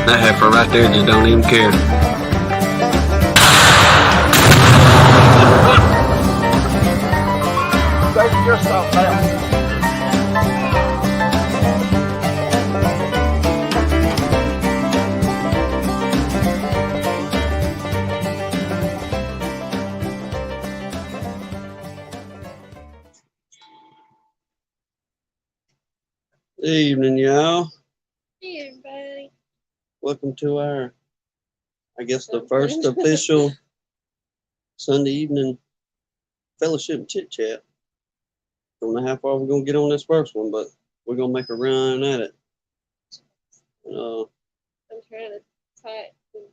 That heifer right there just don't even care. Take yourself out. Evening, y'all. Hey, everybody. Welcome to our, I guess, the first official Sunday evening fellowship chit chat. Don't know how far we're gonna get on this first one, but we're gonna make a run at it. I'm trying to type and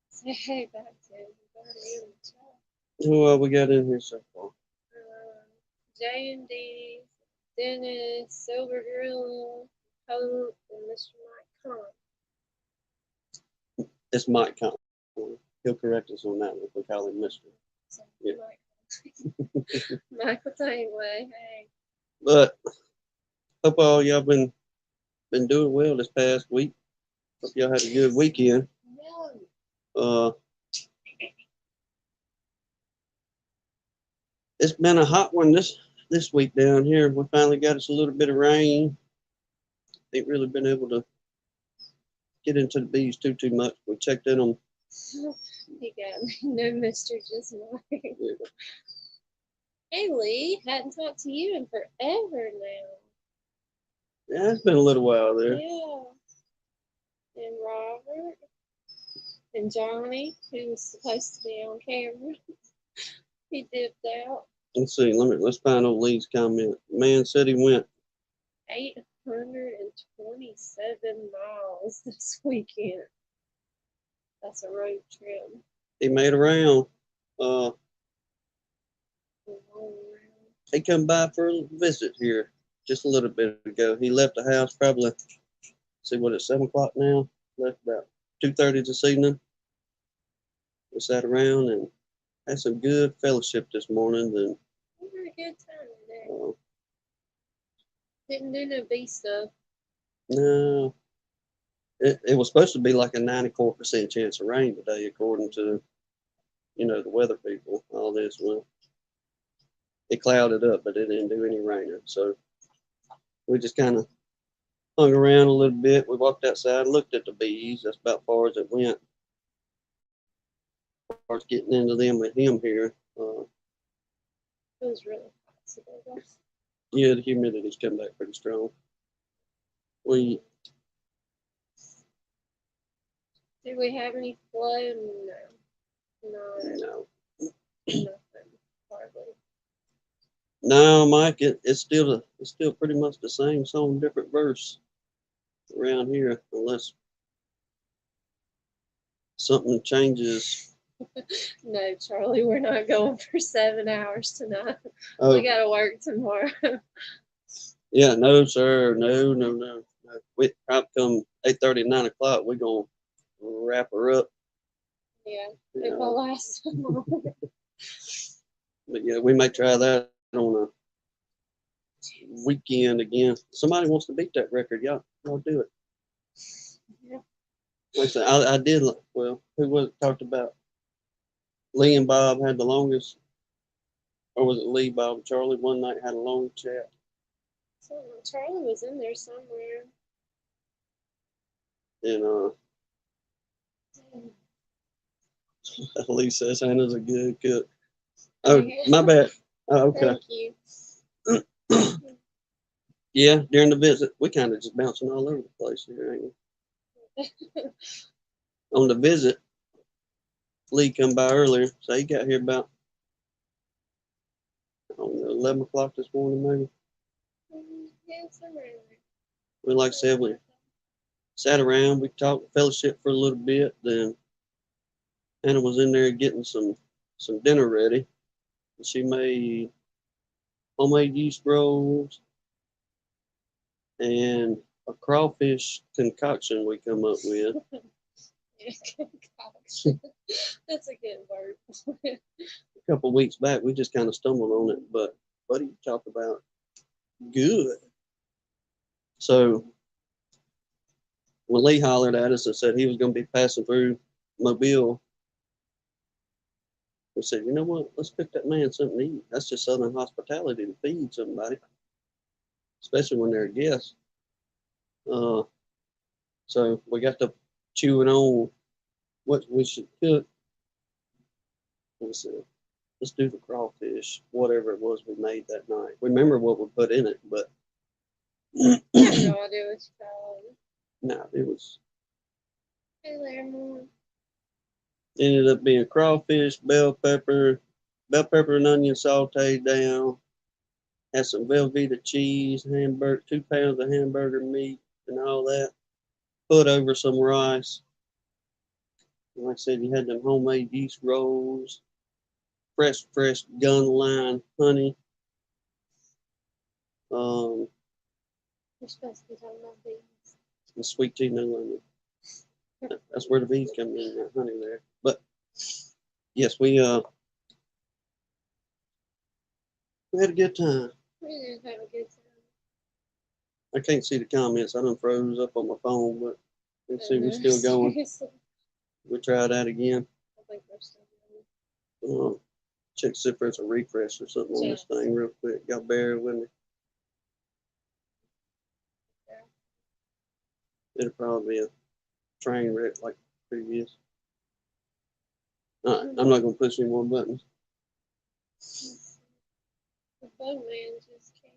say hey back to everybody in the chat. Who we got in here so far? Jay and Dee, Dennis, Silver Gorilla, Hope, and Mr. Mike Conn. It's Mike Conn. He'll correct us on that one if we call him Mr. So Yeah. Michael anyway. Hey. But hope all y'all been doing well this past week. Hope y'all had a good weekend. It's been a hot one this week down here. We finally got us a little bit of rain. Ain't really been able to get into the bees too much. We checked in them. He got me. No, Mr. Just Mike. Yeah. Hey, Lee. Hadn't talked to you in forever now. Yeah, it's been a little while there. Yeah. And Robert. And Johnny, who was supposed to be on camera. He dipped out. Let's see. Let's find old Lee's comment. Man said he went 827 miles this weekend. That's a road trip. He made a round. He come by for a visit here just a little bit ago. He left the house probably, see what, it's 7 o'clock now. Left about 2:30 this evening. We sat around and had some good fellowship this morning. And We had a good time today. Didn't do no bee stuff. No, it was supposed to be like a 94% chance of rain today, according to, the weather people. All this, well, it clouded up, but it didn't do any raining. So we just kind of hung around a little bit. We walked outside, looked at the bees. That's about as far as it went. As far as getting into them with him here. It was really hot today. Yeah, the humidity's come back pretty strong. Did we have any flow? No. No. Nothing. Hardly. No, Mike, it's still pretty much the same song, different verse around here, unless something changes. No, Charlie, we're not going for 7 hours tonight. Oh, We gotta work tomorrow. yeah, no, sir, no. We probably come 8:30, 9 o'clock. We're gonna wrap her up. Yeah, You if I know. last long. But yeah, we may try that on a weekend again. Somebody wants to beat that record, y'all do it. Yeah. Like I said, I did. Well, who was it talked about? Lee and Bob had the longest, or was it Lee, Bob, and Charlie? One night had a long chat. Charlie was in there somewhere. And Lee says Hannah's a good cook. Oh, Yeah. my bad. Oh, okay. Thank you. Yeah, during the visit, we kind of just bouncing all over the place here, ain't we? On the visit, Lee come by earlier, so he got here about, I don't know, 11 o'clock this morning, maybe. Yeah, somewhere in there. We, like I said, we sat around, we talked fellowship for a little bit, then Hannah was in there getting some dinner ready. She made homemade yeast rolls and a crawfish concoction we come up with. Yeah, concoction. That's a good word. A couple of weeks back, we just kind of stumbled on it, but Buddy talked about good. So when Lee hollered at us and said he was going to be passing through Mobile, we said, you know what? Let's pick that man something to eat. That's just Southern hospitality to feed somebody, especially when they're a guest. So we got to chewing on what we should cook. We said, let's do the crawfish, whatever it was we made that night. We remember what we put in it, but I have no idea what you call it. no, it was Hey there, Mom. ended up being crawfish, bell pepper and onion sauteed down. Had some Velveeta cheese, hamburger, 2 pounds of hamburger meat, and all that. Put over some rice. And like I said, you had them homemade yeast rolls, fresh Gunline honey. You're supposed to be talking about these. And sweet tea, no lemon. That's where the bees come in, that honey there. But yes, we had a good time. We did have a good time. I can't see the comments. I done froze up on my phone, but let's see, we're still going. Seriously. We'll try that again. I think we're still going. Check see if there's a refresh or something on this Yes. thing real quick. Y'all bear with me. It'll probably be a train wreck like previous. All right, I'm not gonna push any more buttons. The boatman just came.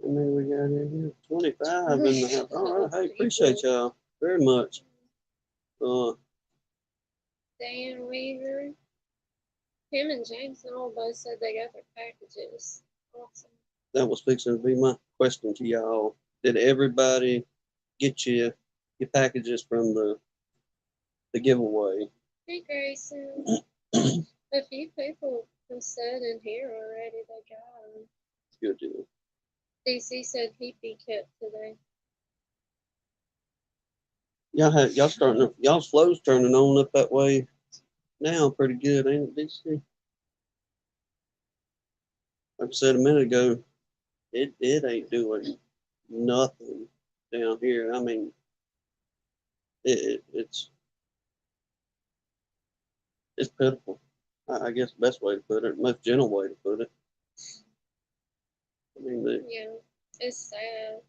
How many we got in here? 25 in the house. All right, hey, appreciate y'all very much. Dan Weaver. Him and James Noel both said they got their packages. Awesome. That was fixing to be my question to y'all. Did everybody get your packages from the giveaway? Hey, Grayson. A few people have said in here already they got them. Good deal. DC said he'd be kept today. Y'all's flow's turning on up that way now pretty good, ain't it, DC? Like I said a minute ago, it ain't doing nothing down here. I mean, it's pitiful. I guess the best way to put it, most gentle way to put it. I mean, Yeah, it's sad.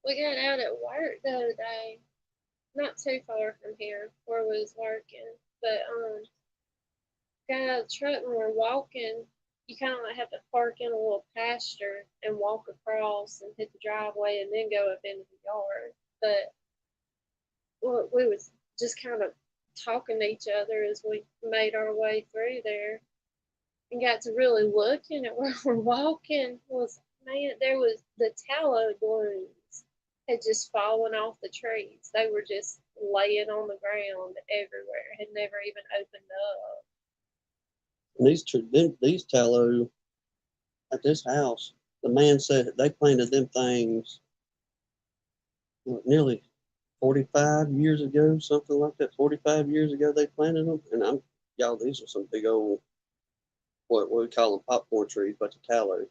We got out at work the other day, not too far from here where we was working, but got out of the truck and we're walking. You kind of like have to park in a little pasture and walk across and hit the driveway and then go up into the yard. But we was just kind of talking to each other as we made our way through there and got to really looking at where we're walking. Was, man, there was the tallow blooms had just fallen off the trees. They were just laying on the ground everywhere, had never even opened up. and these tallow at this house, the man said they planted them things nearly 45 years ago, something like that. 45 years ago they planted them, and y'all, these are some big old what we call them popcorn trees, but the tallow.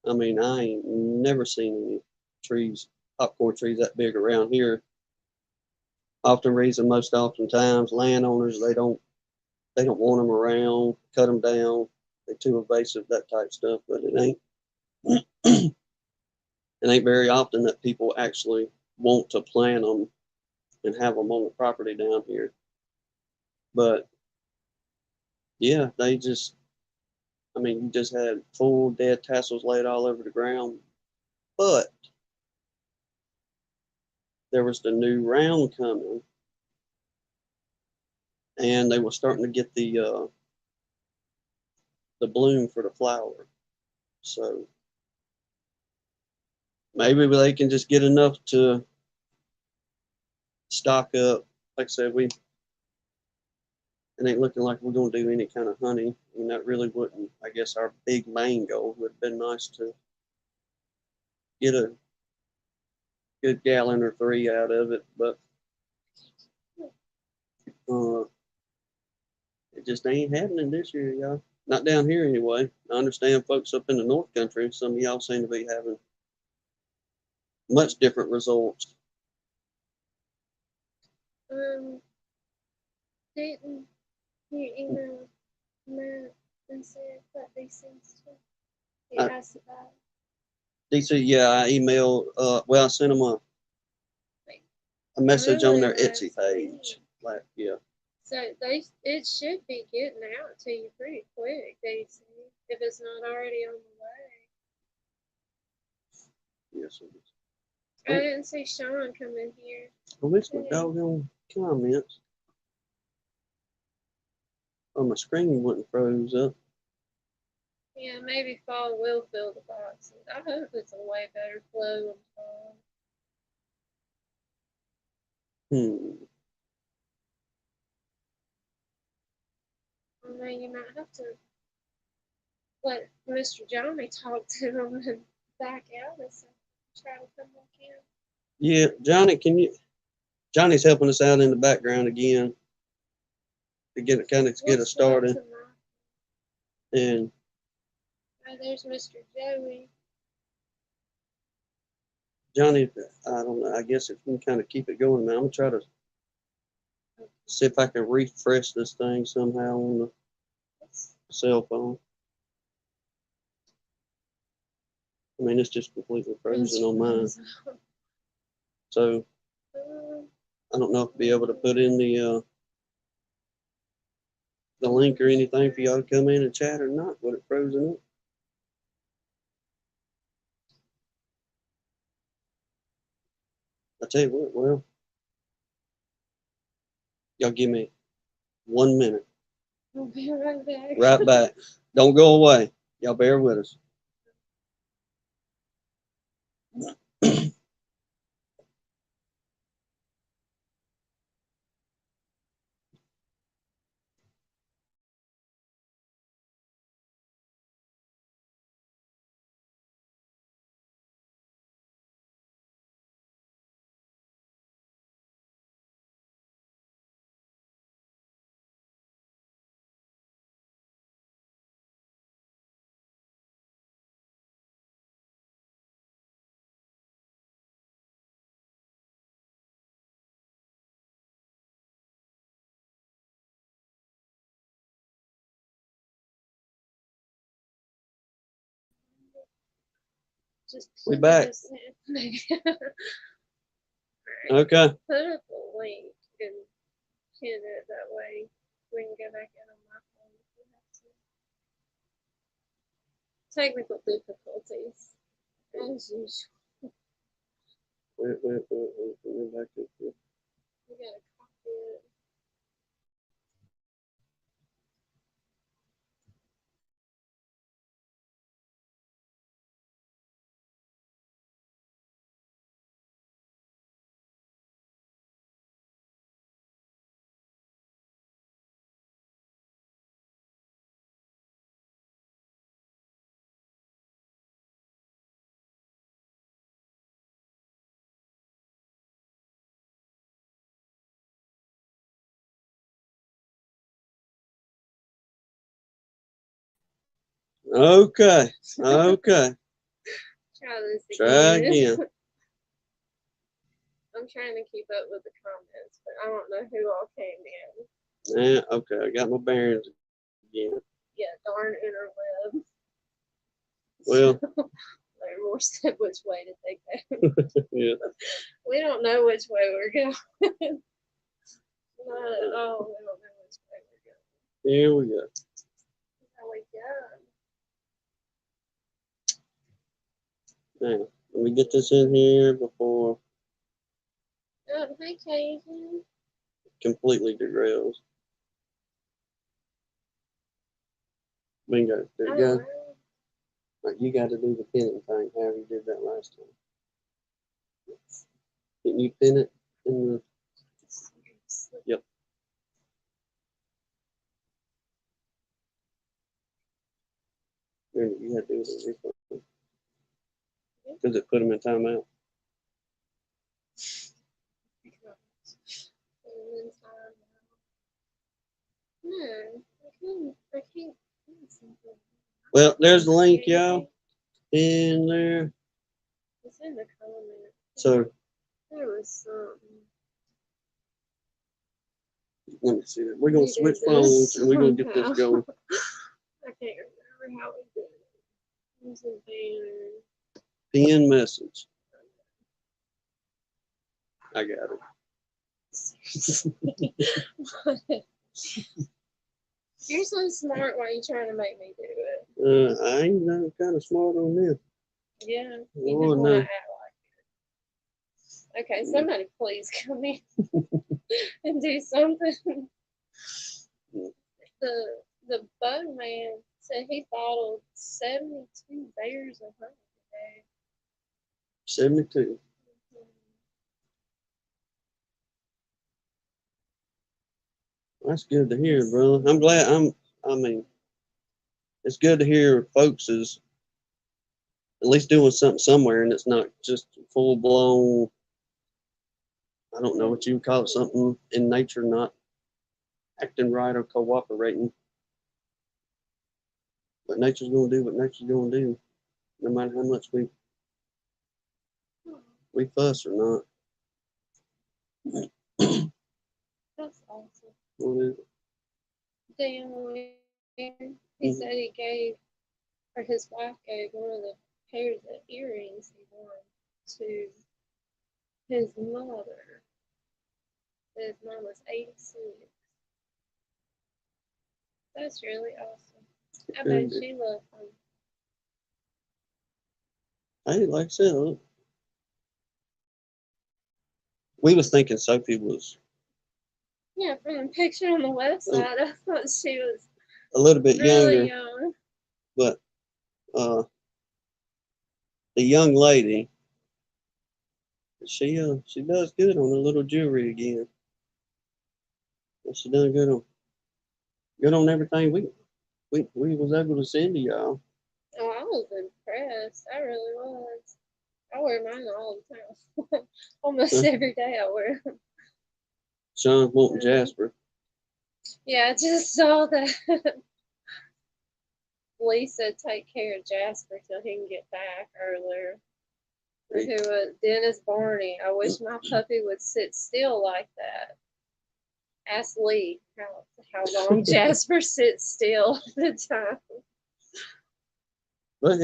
I mean, I ain't never seen any popcorn trees that big around here. Most oftentimes landowners they don't want them around, cut them down. They're too invasive, that type stuff. But it ain't very often that people actually want to plant them and have them on the property down here. But yeah, you just had full dead tassels laid all over the ground. But there was the new round coming, and they were starting to get the bloom for the flower. So maybe they can just get enough to stock up. Like I said, it ain't looking like we're going to do any kind of honey. I mean, that really wouldn't. I guess our big main goal would have been nice to get a good gallon or 3 out of it, but it just ain't happening this year, y'all. Not down here anyway. I understand folks up in the North Country, some of y'all seem to be having much different results. Didn't you email Matt and said what they sent to? He Uh, asked about DC, yeah, I emailed. Well, I sent them a message on their really Etsy last page. week. Like, yeah, So it should be getting out to you pretty quick, DC, if it's not already on the way. yes, it is. I didn't see Sean come in here. I wish my doggone comments on my screen wouldn't froze up. Yeah, maybe fall will fill the boxes. I hope it's a way better flow in fall. I mean, you might have to let Mr. Johnny talk to him and back out and try to come back in. Yeah, Johnny, Johnny's helping us out in the background again to get it get us started. And oh, there's Mr. Joey. Johnny, I don't know. I guess if we can kind of keep it going, man, I'm gonna try to see if I can refresh this thing somehow on the cell phone. I mean, it's just completely frozen on mine. So I don't know if I'll be able to put in the link or anything for y'all to come in and chat or not. Would it frozen up? I tell you what, well, y'all give me 1 minute. I'll be right back. Right back. Don't go away. Y'all bear with us. Just We back. Okay. Put up a link and pin it that way. We can go back in on my phone if we have to. Technical difficulties, as usual. Wait, back up here. We gotta copy it. Okay. Okay. Try this Try again. I'm trying to keep up with the comments, but I don't know who all came in. Yeah, okay. I got my bearings again. Yeah, darn interweb. Well, More said which way did they go? yeah. We don't know which way we're going. Not at all. We don't know which way we're going. Here we go. How we go? Now, let me get this in here before Oh, hey, Cajun. it completely derails. Bingo. There you go. Right. Right, you got to do the pinning thing, however you did that last time. Can you pin it in the? Yep. You had to do it because it put them in timeout. I can't. Well, there's the link, y'all. In there. It's in the comments. So There was something. let me see. We're gonna We switch did this phones and we're gonna get this somehow. going. I can't remember how we did it. It was a banner. Pin message. I got it. You're so smart. Why are you trying to make me do it? I ain't that kind of smart on this. Yeah, you Oh, just want no. to act like it. Okay, somebody please come in and do something. The bug man said he bottled 72 bears of honey today. 72. That's good to hear, brother. I'm glad. I mean, it's good to hear folks is at least doing something somewhere, and it's not just full blown. I don't know what you would call it, something in nature not acting right or cooperating. But nature's gonna do what nature's gonna do, no matter how much we fuss or not. That's awesome. What is it? Dan, he said he gave, or his wife gave one of the pairs of earrings he won to his mother. His mom was 86. That's really awesome. I bet she loved them. Hey, like I said, look, we was thinking Sophie was Yeah, from the picture on the website, I thought she was a little bit really younger, young. but the young lady, she does good on the little jewelry again. She done good on everything we was able to send to y'all. Oh, I was impressed. I really was. I wear mine all the time. Almost every day I wear them. Sean's wanting Jasper. Yeah, I just saw that. Lisa take care of Jasper till he can get back earlier. Who was Dennis Barney? I wish my puppy would sit still like that. Ask Lee how long Jasper sits still at the time. But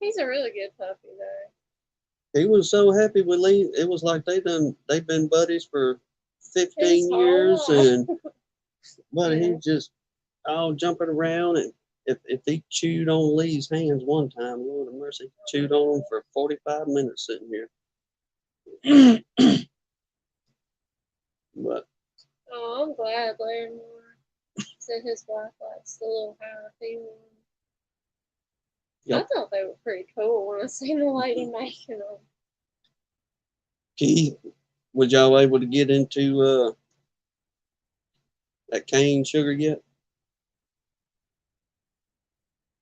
He's a really good puppy though. he was so happy with Lee. It was like they've been buddies for 15 years, and but he just all jumping around, and if he chewed on Lee's hands one time, Lord have mercy, chewed on them for 45 minutes sitting here. But Oh, I'm glad Larrymore said his wife likes the little happy one. yep. I thought they were pretty cool when I seen the lady making them. Keith, was y'all able to get into that cane sugar yet?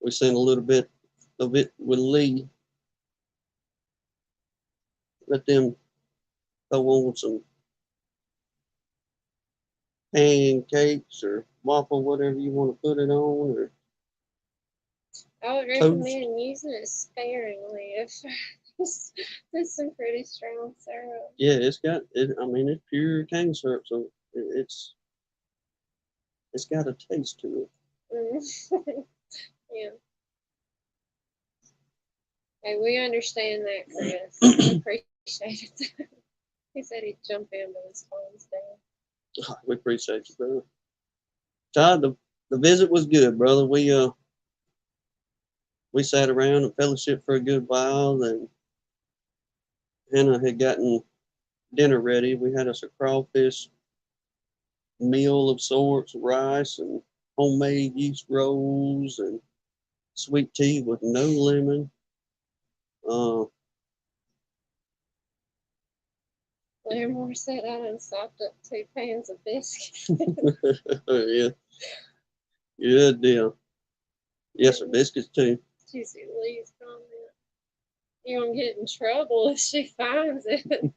We sent a little bit of it with Lee. Let them throw on some pancakes or waffle, whatever you want to put it on, or I would toast. recommend using it sparingly if there's some pretty strong syrup. Yeah, it's got it. I mean, it's pure cane syrup, so it's got a taste to it. Yeah. Hey, we understand that, Chris. We appreciate it. He said he'd jump in, but his phone's down. We appreciate you, brother. Todd, the visit was good, brother. We sat around and fellowship for a good while, and Hannah had gotten dinner ready. We had us a crawfish meal of sorts, rice and homemade yeast rolls and sweet tea with no lemon. Larrymore said I done sopped up 2 pans of biscuits. Yeah, good deal. Yes, sir. Biscuits too. Did you see Lee's comment? You're gonna get in trouble if she finds it.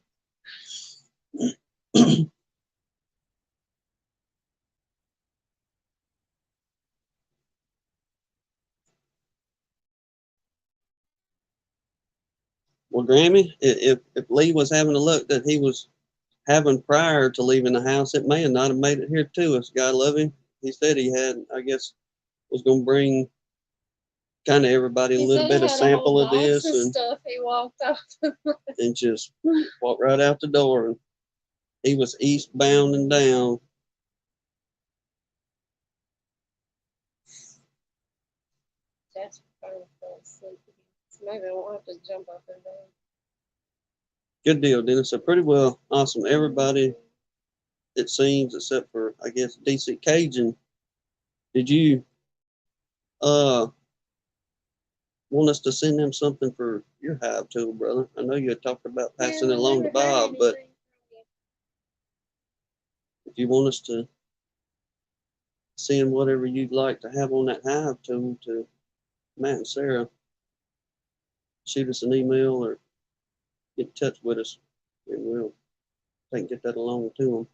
Well, Grammy, if Lee was having the luck that he was having prior to leaving the house, it may have not have made it here to us. God love him. He said he had, I guess, was going to bring kind of everybody a He little said he bit of had a whole sample of box this of and stuff he walked off. and just walked right out the door. And he was eastbound and down. Jasper finally fell asleep again. So maybe I won't have to jump up and down. Good deal, Dennis. So pretty well awesome. Everybody, it seems, except for I guess DC Cajun. Did you want us to send them something for your hive tool, brother? I know you had talked about passing it along to Bob, but if you want us to send whatever you'd like to have on that hive tool to Matt and Sarah, shoot us an email or get in touch with us, and we'll take and get that along to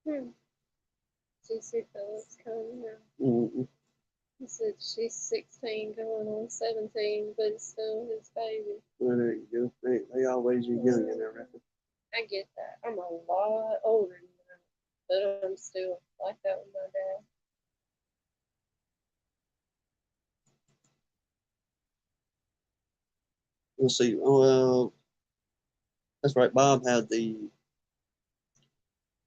them. GC Phillips coming now. Mm-hmm. He said she's 16 going on 17, but it's still his baby. Well, there you go. They always are young and everything. I get that. I'm a lot older than that, but I'm still like that with my dad. We'll see. Oh, that's right. Bob had the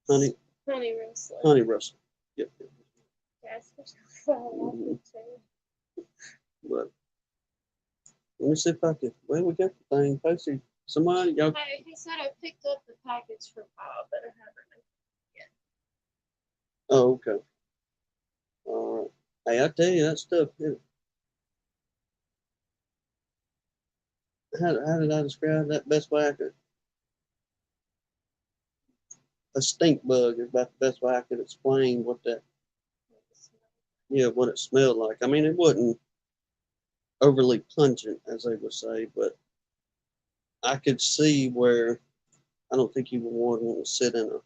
honey Wrestler. honey rustle. Yep. Jasper's gonna fall off the chair. But let me see if I can. Well, we got the thing posted. Somebody, y'all. Hey, he said I picked up the package for Bob, but I haven't yet. Oh, okay. All right. Hey, I tell you that stuff. How did I describe that best way I could? A stink bug is about the best way I could explain what that. Yeah, what it smelled like. I mean, it wasn't overly pungent, as they would say, but I could see where I don't think you would want to sit in a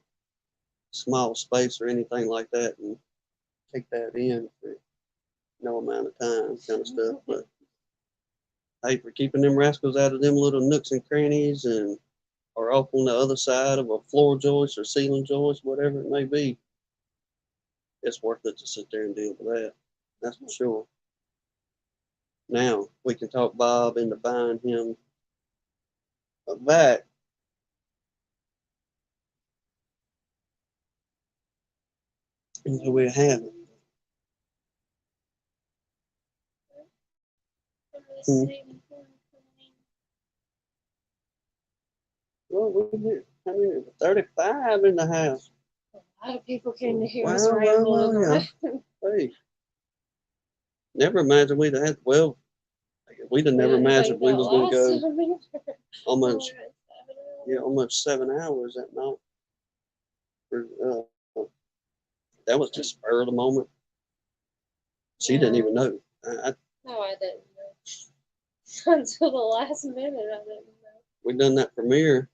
small space or anything like that and take that in for no amount of time, kind of stuff. But hey, for keeping them rascals out of them little nooks and crannies and or off on the other side of a floor joist or ceiling joist, whatever it may be, it's worth it to sit there and deal with that. That's for sure. Now we can talk Bob into buying him a vac. And so we have it. Well, we get, I mean, 35 in the house. A lot of people came to hear Wow, us wow, ramble wow, tonight. Hey, never imagined we'd have had, well, we'd have never imagined we was going to go almost, yeah, almost 7 hours that night. That was just spur of the moment. She didn't even know. No, I didn't know. Until the last minute, I didn't know. We done that premiere,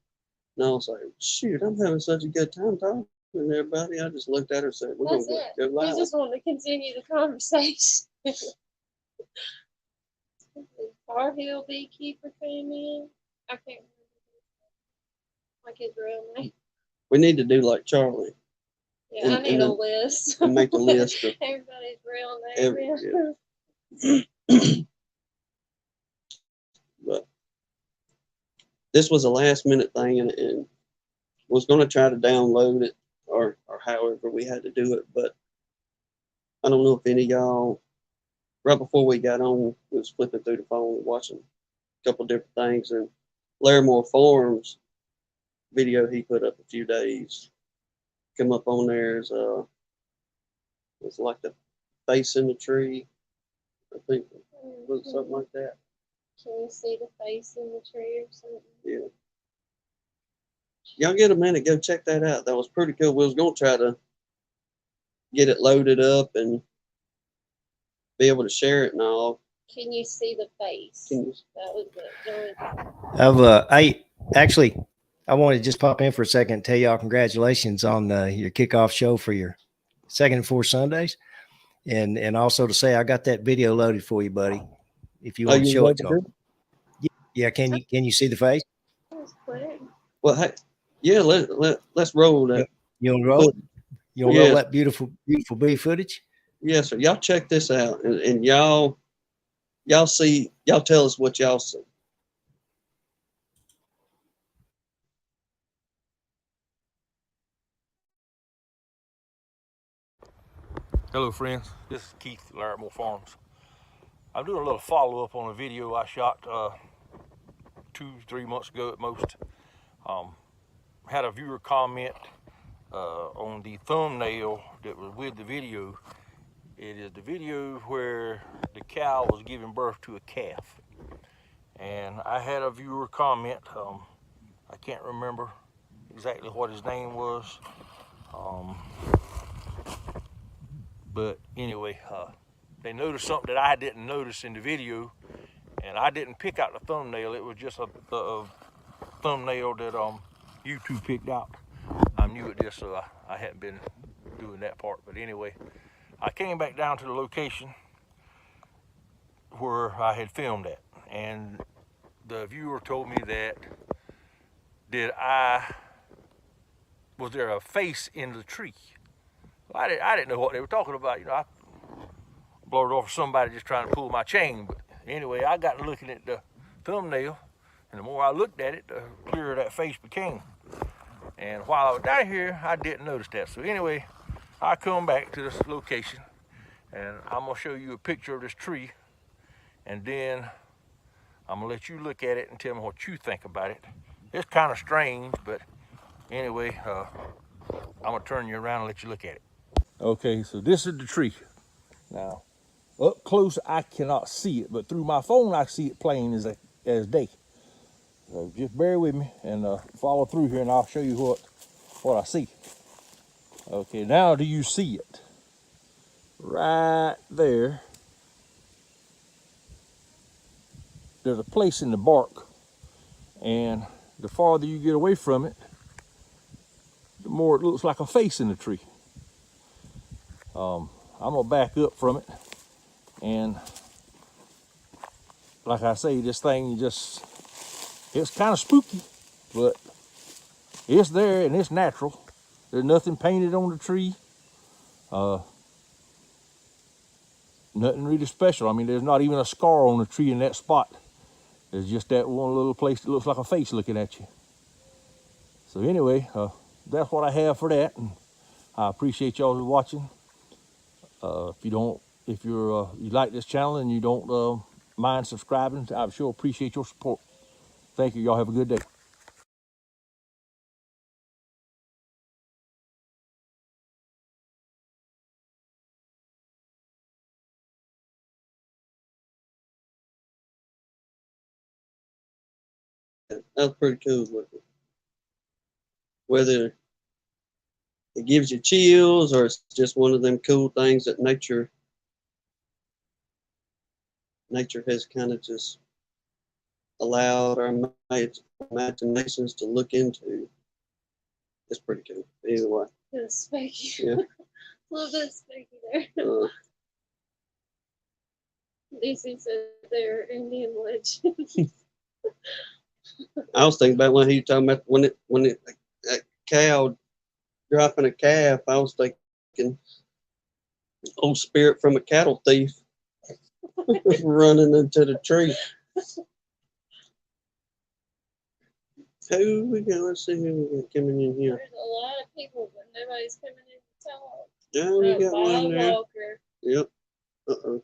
and I was like, shoot, I'm having such a good time talking to everybody. I just looked at her and said, we're going to go live. We just wanted to continue the conversation. Bar Hill Beekeeper came in. I can't remember like his real name. We need to do like Charlie. Yeah, I need a list. And make a list of everybody's real name. Yeah. But this was a last minute thing and was going to try to download it or however we had to do it. But I don't know if any of y'all, right before we got on, we was flipping through the phone and watching a couple different things. And Larimore Farms video he put up a few days come up on there as it's like the face in the tree. I think it was something like that. Can you see the face in the tree or something? Yeah. Y'all get a minute, go check that out. That was pretty cool. We was gonna try to get it loaded up and be able to share it and all. Can you see the face? That was it. I wanted to just pop in for a second and tell y'all congratulations on your kickoff show for your Second and Fourth Sundays. and also to say I got that video loaded for you, buddy. If you Oh, want to you show it ready to to them. do Yeah, can you see the face? That was quick. Well, hey, yeah, let's roll You, that. you want to roll it? You want to roll Yes, that beautiful bee footage? yes, sir. Y'all check this out, and y'all see, y'all tell us what y'all see. Hello friends, this is Keith, Larimore Farms. I'm doing a little follow-up on a video I shot 2-3 months ago at most. Had a viewer comment on the thumbnail that was with the video. It is the video where the cow was giving birth to a calf. And I had a viewer comment, I can't remember exactly what his name was. But anyway, they noticed something that I didn't notice in the video, and I didn't pick out the thumbnail. It was just a thumbnail that YouTube picked out. I'm new at this, so I hadn't been doing that part. But anyway, I came back down to the location where I had filmed at, and the viewer told me that was there a face in the tree? Well, I didn't know what they were talking about. You know, I blurred off somebody just trying to pull my chain. But anyway, I got to looking at the thumbnail, and the more I looked at it, the clearer that face became. And while I was down here, I didn't notice that. So anyway, I come back to this location, and I'm gonna show you a picture of this tree, and then I'm gonna let you look at it and tell me what you think about it. It's kind of strange, but anyway, I'm gonna turn you around and let you look at it. Okay, so this is the tree. Now, up close, I cannot see it, but through my phone, I see it plain as day. So just bear with me and follow through here, and I'll show you what I see. Okay, now do you see it? Right there, there's a place in the bark, and the farther you get away from it, the more it looks like a face in the tree. I'm gonna back up from it, and like I say, this thing it's kind of spooky, but it's there and it's natural. There's nothing painted on the tree. Nothing really special. I mean, there's not even a scar on the tree in that spot. There's just that one little place that looks like a face looking at you. So anyway, that's what I have for that, and I appreciate y'all watching. If you like this channel and you don't mind subscribing, I sure appreciate your support. Thank you. Y'all have a good day. That's pretty cool looking. Whether it gives you chills or it's just one of them cool things that nature has kind of just allowed our imaginations to look into. It's pretty cool. Either way. It's spiky. Yeah. A little bit spiky there. DC said they're Indian legends. I was thinking about when he talking about when a cow dropping a calf. I was thinking old spirit from a cattle thief running into the tree. Who we got? Let's see who we got coming in here. There's a lot of people, but nobody's coming in to talk. Yeah, we got Bob one there. Walker. Yep. Uh-oh.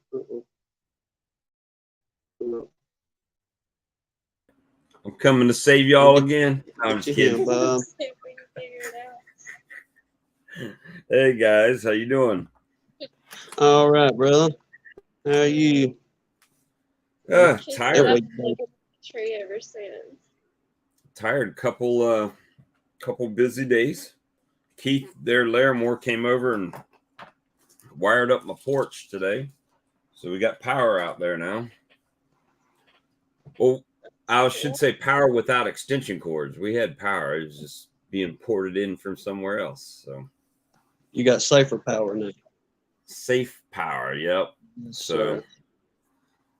I'm coming to save y'all again. I'm just kidding. Bob. See if we can figure it out. Hey guys, how you doing? All right, brother. How are you? Keep it Tired. up with the tree ever since. Tired. Couple busy days. Keith there, Larimore came over and wired up my porch today, so we got power out there now. Well, I should say power without extension cords. We had power. It was just being ported in from somewhere else. So You got safer power now. Safe power. Yep. So sir.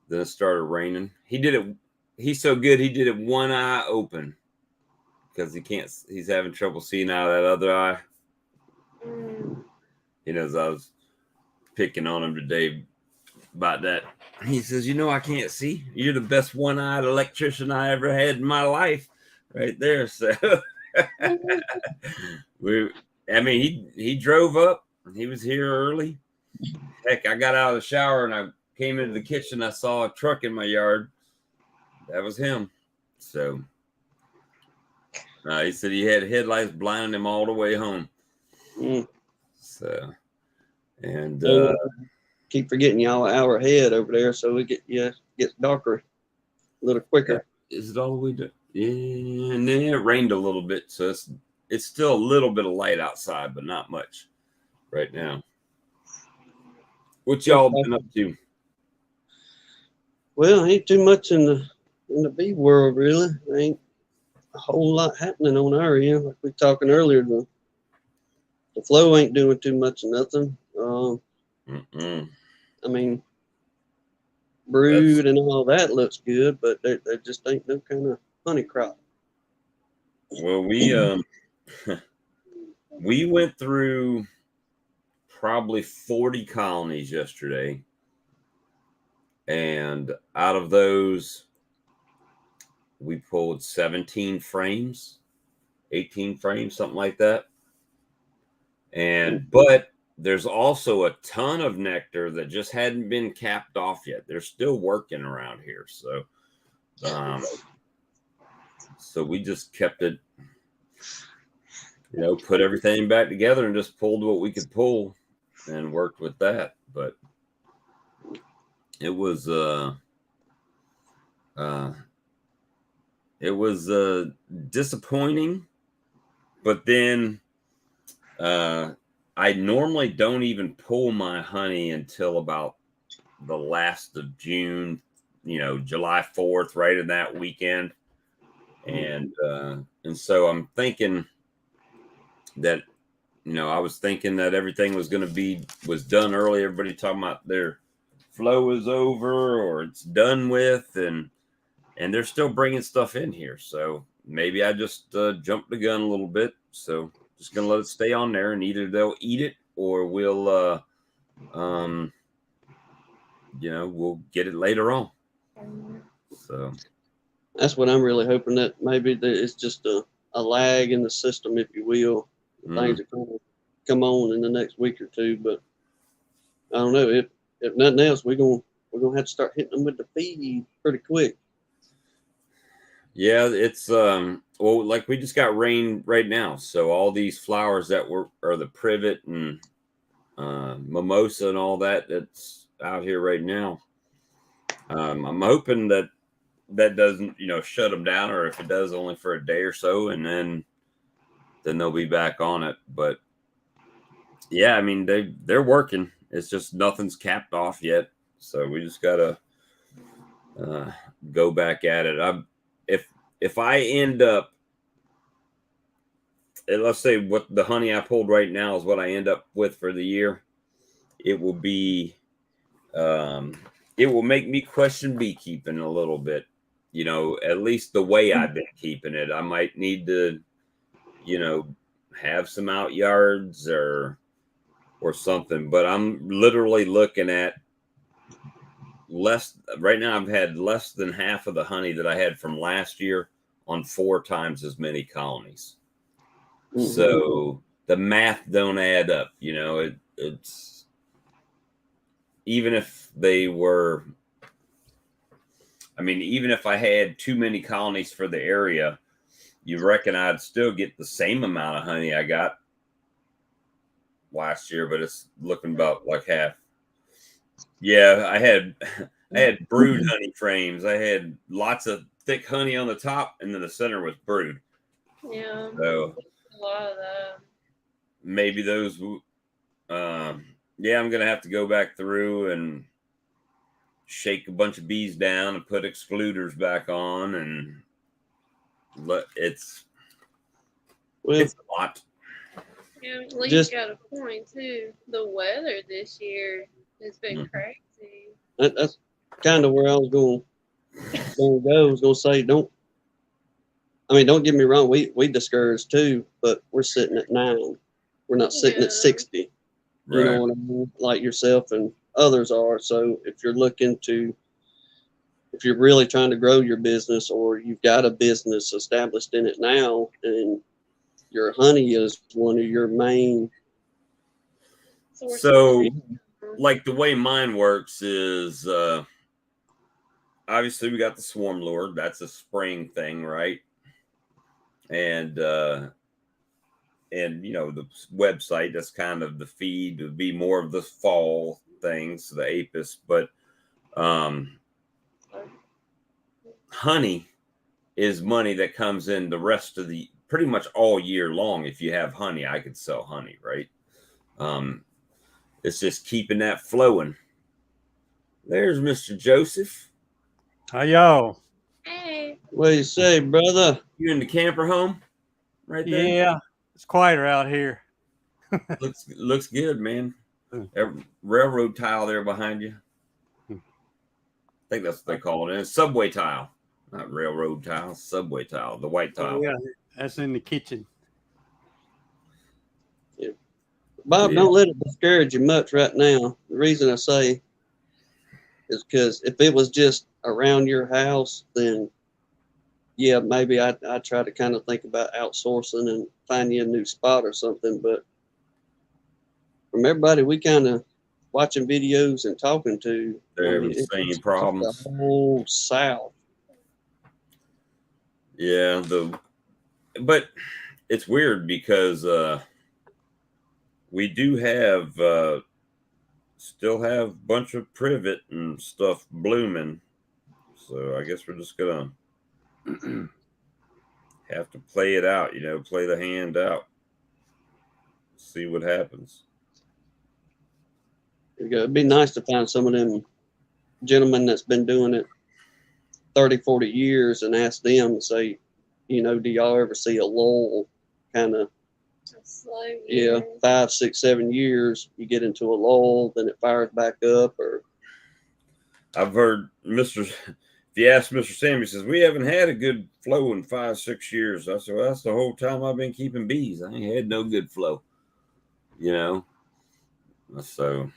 then it started raining. He did it. He's so good. He did it one eye open because he can't. He's having trouble seeing out of that other eye. Mm. He knows I was picking on him today about that. He says, "You know, I can't see. You're the best one-eyed electrician I ever had in my life, right there." So I mean, he drove up. He was here early. Heck, I got out of the shower and I came into the kitchen. I saw a truck in my yard. That was him. So he said he had headlights blinding him all the way home. Mm. So, and Keep forgetting y'all an hour ahead over there, so it gets darker a little quicker. is it all the way to? Yeah, and then it rained a little bit, so it's still a little bit of light outside, but not much right now. What y'all been up to? Well, ain't too much in the bee world really. Ain't a whole lot happening on our end. Like we talking earlier, the flow ain't doing too much of nothing. I mean, brood and all that looks good, but there just ain't no kind of honey crop. Well, we went through probably 40 colonies yesterday, and out of those, we pulled 17 frames, 18 frames, something like that. But there's also a ton of nectar that just hadn't been capped off yet. They're still working around here. So we just kept it, put everything back together and just pulled what we could pull and worked with that. But it was disappointing. But then I normally don't even pull my honey until about the last of June, July 4th, right in that weekend. And so I'm thinking that, I was thinking that everything was done early. Everybody talking about their flow is over or it's done with, and they're still bringing stuff in here. So maybe I just jumped the gun a little bit. So just gonna let it stay on there, and either they'll eat it or we'll we'll get it later on. So That's what I'm really hoping, that maybe it's just a lag in the system, if you will. Things are going to come on in the next week or two, but I don't know, if nothing else, we're gonna have to start hitting them with the feed pretty quick. Yeah, it's well, like we just got rain right now, so all these flowers that are the privet and mimosa and all that's out here right now. I'm hoping that doesn't shut them down, or if it does, only for a day or so, and then they'll be back on it. But yeah, I mean they're working. It's just nothing's capped off yet, so we just gotta go back at it. If I end up, let's say what the honey I pulled right now is what I end up with for the year, it will be, it will make me question beekeeping a little bit. At least the way I've been keeping it. I might need to, have some out yards or something. But I'm literally looking at right now. I've had less than half of the honey that I had from last year on 4 times as many colonies. Mm-hmm. So the math don't add up. It's even if they were, even if I had too many colonies for the area, you reckon I'd still get the same amount of honey I got last year, but it's looking about like half. Yeah, I had brood honey frames. I had lots of thick honey on the top, and then the center was brood. Yeah. So a lot of that. Maybe those. Yeah, I'm gonna have to go back through and shake a bunch of bees down and put excluders back on, and it's a lot. Yeah, Lee's Just- got a point too. The weather this year has been Mhm. crazy. That's kind of where I was going to go. I was going to say, don't get me wrong. We discouraged too, but we're sitting at 9. We're not sitting Yeah. at 60. You Right. know what I mean? Like yourself and others are. So if you're really trying to grow your business, or you've got a business established in it now, and your honey is one of your main. Source So, of income. like the way mine works is obviously we got the swarm lure. That's a spring thing, right? And you know, the website, that's kind of the feed, would be more of the fall things, the apis. But honey is money that comes in the rest of the pretty much all year long. If you have honey, I could sell honey, right? It's just keeping that flowing. There's Mr. Joseph. How y'all? Hey, What do you say, brother? You in the camper home right there? Yeah, it's quieter out here. Looks good, man. Hmm. That railroad tile there behind you. I think that's what they call it. And it's subway tile. Not railroad tile, subway tile, the white tile. Yeah, that's in the kitchen. Bob, Yeah. don't let it discourage you much right now. The reason I say is because if it was just around your house, then yeah, maybe I try to kind of think about outsourcing and find you a new spot or something. But from everybody we kind of watching videos and talking to, They're having the it's same just problems. the whole South. Yeah, but it's weird because we do have still have a bunch of privet and stuff blooming. So I guess we're just gonna have to play it out, play the hand out. See what happens. It'd be nice to find some of them gentlemen that's been doing it 30, 40 years and ask them, say, do y'all ever see a lull kind of, a slow yeah, year. 5, 6, 7 years, you get into a lull, then it fires back up, or I've heard if you ask Mr. Sam, he says, we haven't had a good flow in 5, 6 years. I said, well, that's the whole time I've been keeping bees. I ain't had no good flow, So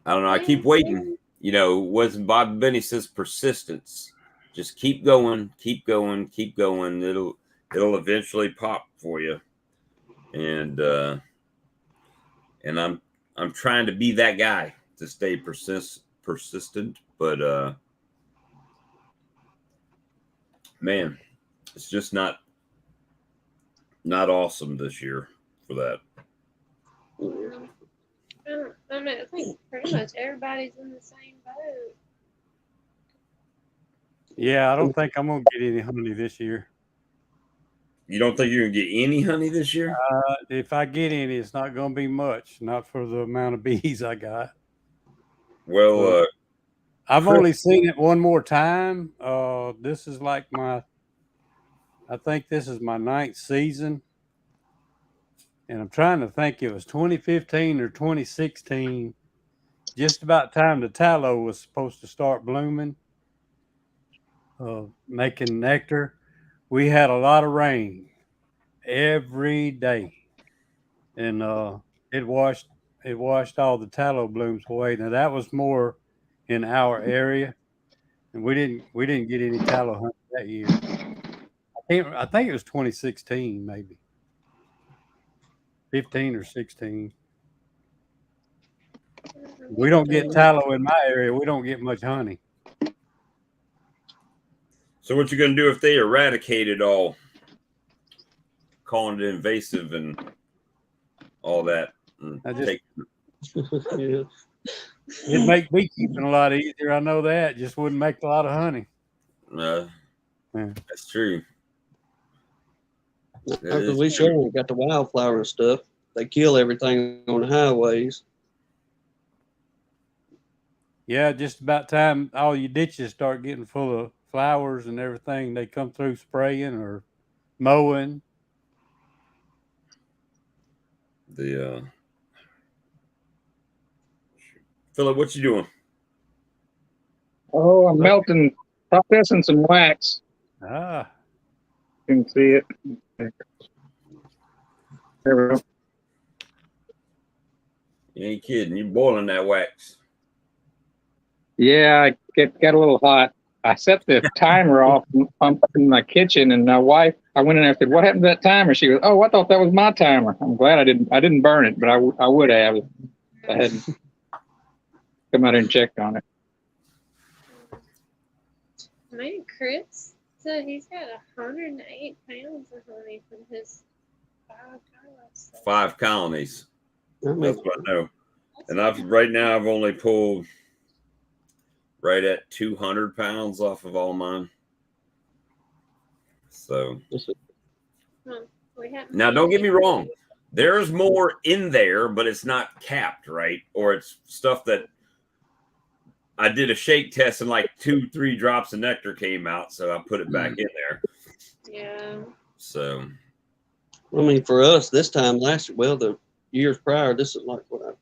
I don't know. I keep waiting. Wasn't Bob Benny says persistence. Just keep going, keep going, keep going. It'll eventually pop for you. And I'm trying to be that guy to stay persistent, but man, it's just not awesome this year for that. I think pretty much everybody's in the same boat. Yeah, I don't think I'm gonna get any honey this year. You don't think you're gonna get any honey this year? If I get any, it's not gonna be much. Not for the amount of bees I got. Well, I've only seen it one more time. This is like I think this is my 9th season. And I'm trying to think, it was 2015 or 2016, just about time the tallow was supposed to start blooming, making nectar. We had a lot of rain every day, and it washed all the tallow blooms away. Now that was more in our area, and we didn't get any tallow honey that year. I think it was 2016, maybe 15 or 16. We don't get tallow in my area. We don't get much honey. so what you gonna do if they eradicate it all, calling it invasive and all that? yeah. It'd make beekeeping a lot easier. I know that. Just wouldn't make a lot of honey. Yeah. That's true. Because we sure got the wildflower and stuff. They kill everything on the highways. Yeah, just about time all your ditches start getting full of flowers and everything. They come through spraying or mowing. The Philip, what you doing? Oh, I'm melting, processing some wax. Ah, You can see it. There we go. You ain't kidding. You boiling that wax? Yeah, got a little hot. I set the timer off in my kitchen, and my wife, I went in there and said, "What happened to that timer?" She goes, "Oh, I thought that was my timer." I'm glad I didn't burn it, but I would have if I hadn't come out and checked on it. Man, Chris said he's got 108 pounds of honey from his 5 colonies. 5 colonies. I mean, That's what I know. And right now I've only pulled right at 200 pounds off of all mine. So now, don't get me wrong. There's more in there, but it's not capped, right? Or it's stuff that I did a shake test and like 2-3 drops of nectar came out, so I put it back in there. Yeah. So, I mean, for us this time last year, well, the years prior, this is like what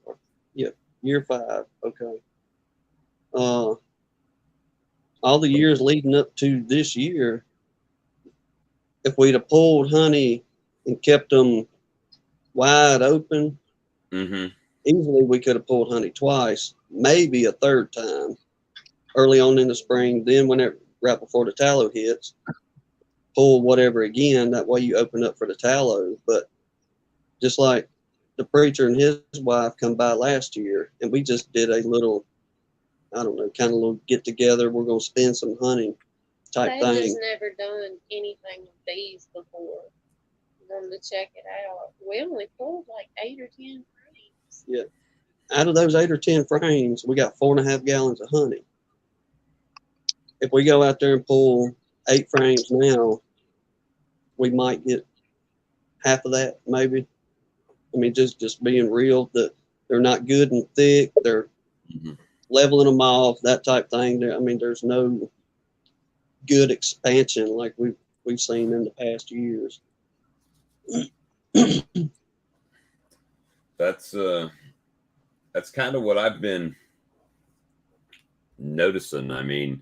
year 5. Okay. All the years leading up to this year, if we'd have pulled honey and kept them wide open, easily we could have pulled honey twice, maybe a third time early on in the spring. Then whenever right before the tallow hits, pull whatever again. That way you open up for the tallow. But just like the preacher and his wife come by last year, and we just did a little, I don't know, kind of little get together. We're gonna spend some honey type They've thing. just never done anything with bees before. Wanted to check it out. We only pulled like 8 or 10 frames. Yeah. Out of those 8 or 10 frames, we got 4.5 gallons of honey. If we go out there and pull 8 frames now, we might get half of that, maybe. I mean, just being real, that they're not good and thick. They're leveling them off, that type thing. I mean, there's no good expansion like we've seen in the past years. that's kind of what I've been noticing. I mean,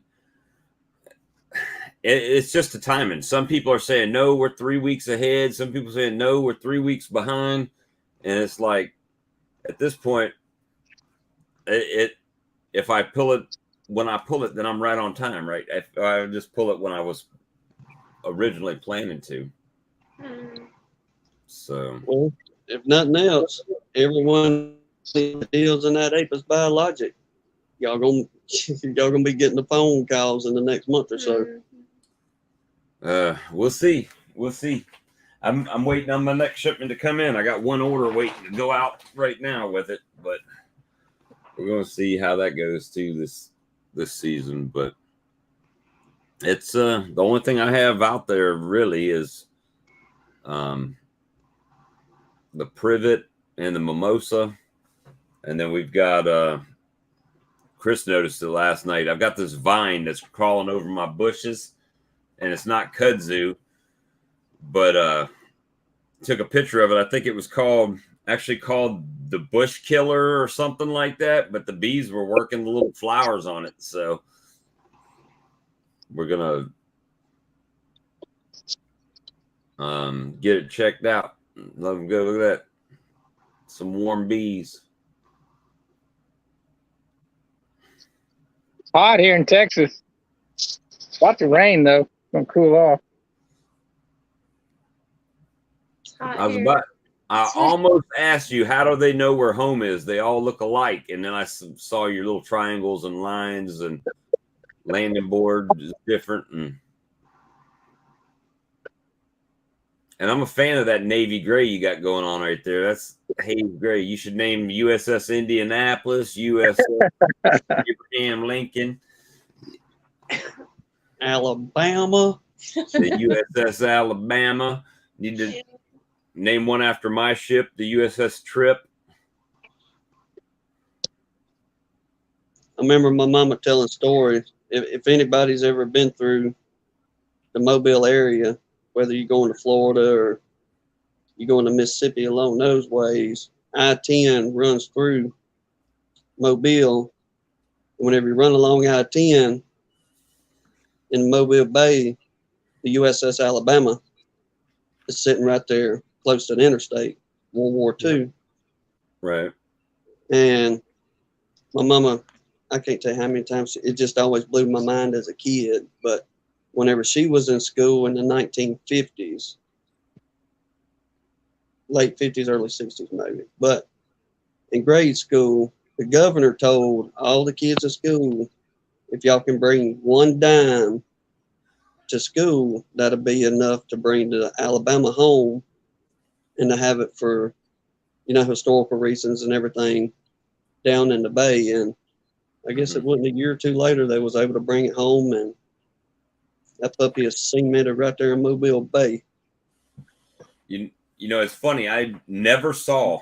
it's just the timing. Some people are saying, no, we're 3 weeks ahead. Some people are saying, no, we're 3 weeks behind. And it's like, at this point, if I pull it, when I pull it, then I'm right on time, right? If I just pull it when I was originally planning to. So, well, if nothing else, everyone deals in that Apis biologic, y'all gonna be getting the phone calls in the next month or so. we'll see. We'll see. I'm waiting on my next shipment to come in. I got one order waiting to go out right now with it, but we're going to see how that goes too this season. But it's the only thing I have out there really is the privet and the mimosa, and then we've got Chris noticed it last night. I've got this vine that's crawling over my bushes, and it's not kudzu, but took a picture of it. I think it was actually called the bush killer or something like that, but the bees were working the little flowers on it. So we're gonna get it checked out. Let them go. Look at that. Some warm bees. It's hot here in Texas. Lots of rain though. It's gonna cool off. I almost asked you, how do they know where home is? They all look alike. And then I saw your little triangles and lines and landing board is different. And I'm a fan of that navy gray you got going on right there. That's haze gray. You should name USS Indianapolis, USS Abraham Lincoln, Alabama. the USS Alabama. Need to name one after my ship, the USS Trip. I remember my mama telling stories. If anybody's ever been through the Mobile area, whether you're going to Florida or you go into Mississippi along those ways. I-10 runs through Mobile. Whenever you run along I-10 in Mobile Bay, the USS Alabama is sitting right there close to the interstate, World War II. Right. And my mama, I can't tell you how many times, it just always blew my mind as a kid. But whenever she was in school in the 1950s, late 50s, early 60s maybe, but in grade school, the governor told all the kids at school, if y'all can bring one dime to school, that'll be enough to bring to Alabama home and to have it for, historical reasons and everything down in the bay. And I guess it wasn't a year or two later they was able to bring it home, and that puppy is cemented right there in Mobile Bay. You know, it's funny. I never saw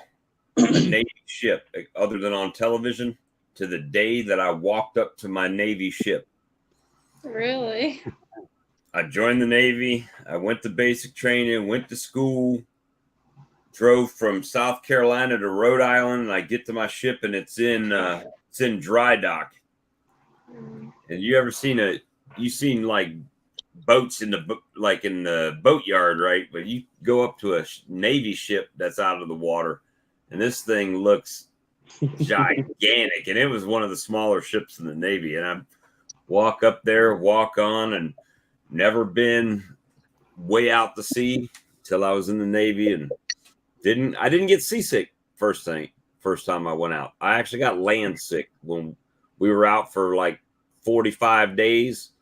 a Navy ship other than on television to the day that I walked up to my Navy ship. Really? I joined the Navy. I went to basic training, went to school, drove from South Carolina to Rhode Island, and I get to my ship and it's in dry dock. And you seen like boats in the boatyard, right? But you go up to a Navy ship that's out of the water, and this thing looks gigantic. And it was one of the smaller ships in the Navy. And I walk up there, walk on, and never been way out to sea till I was in the Navy, and I didn't get seasick first time I went out. I actually got land sick when we were out for like 45 days,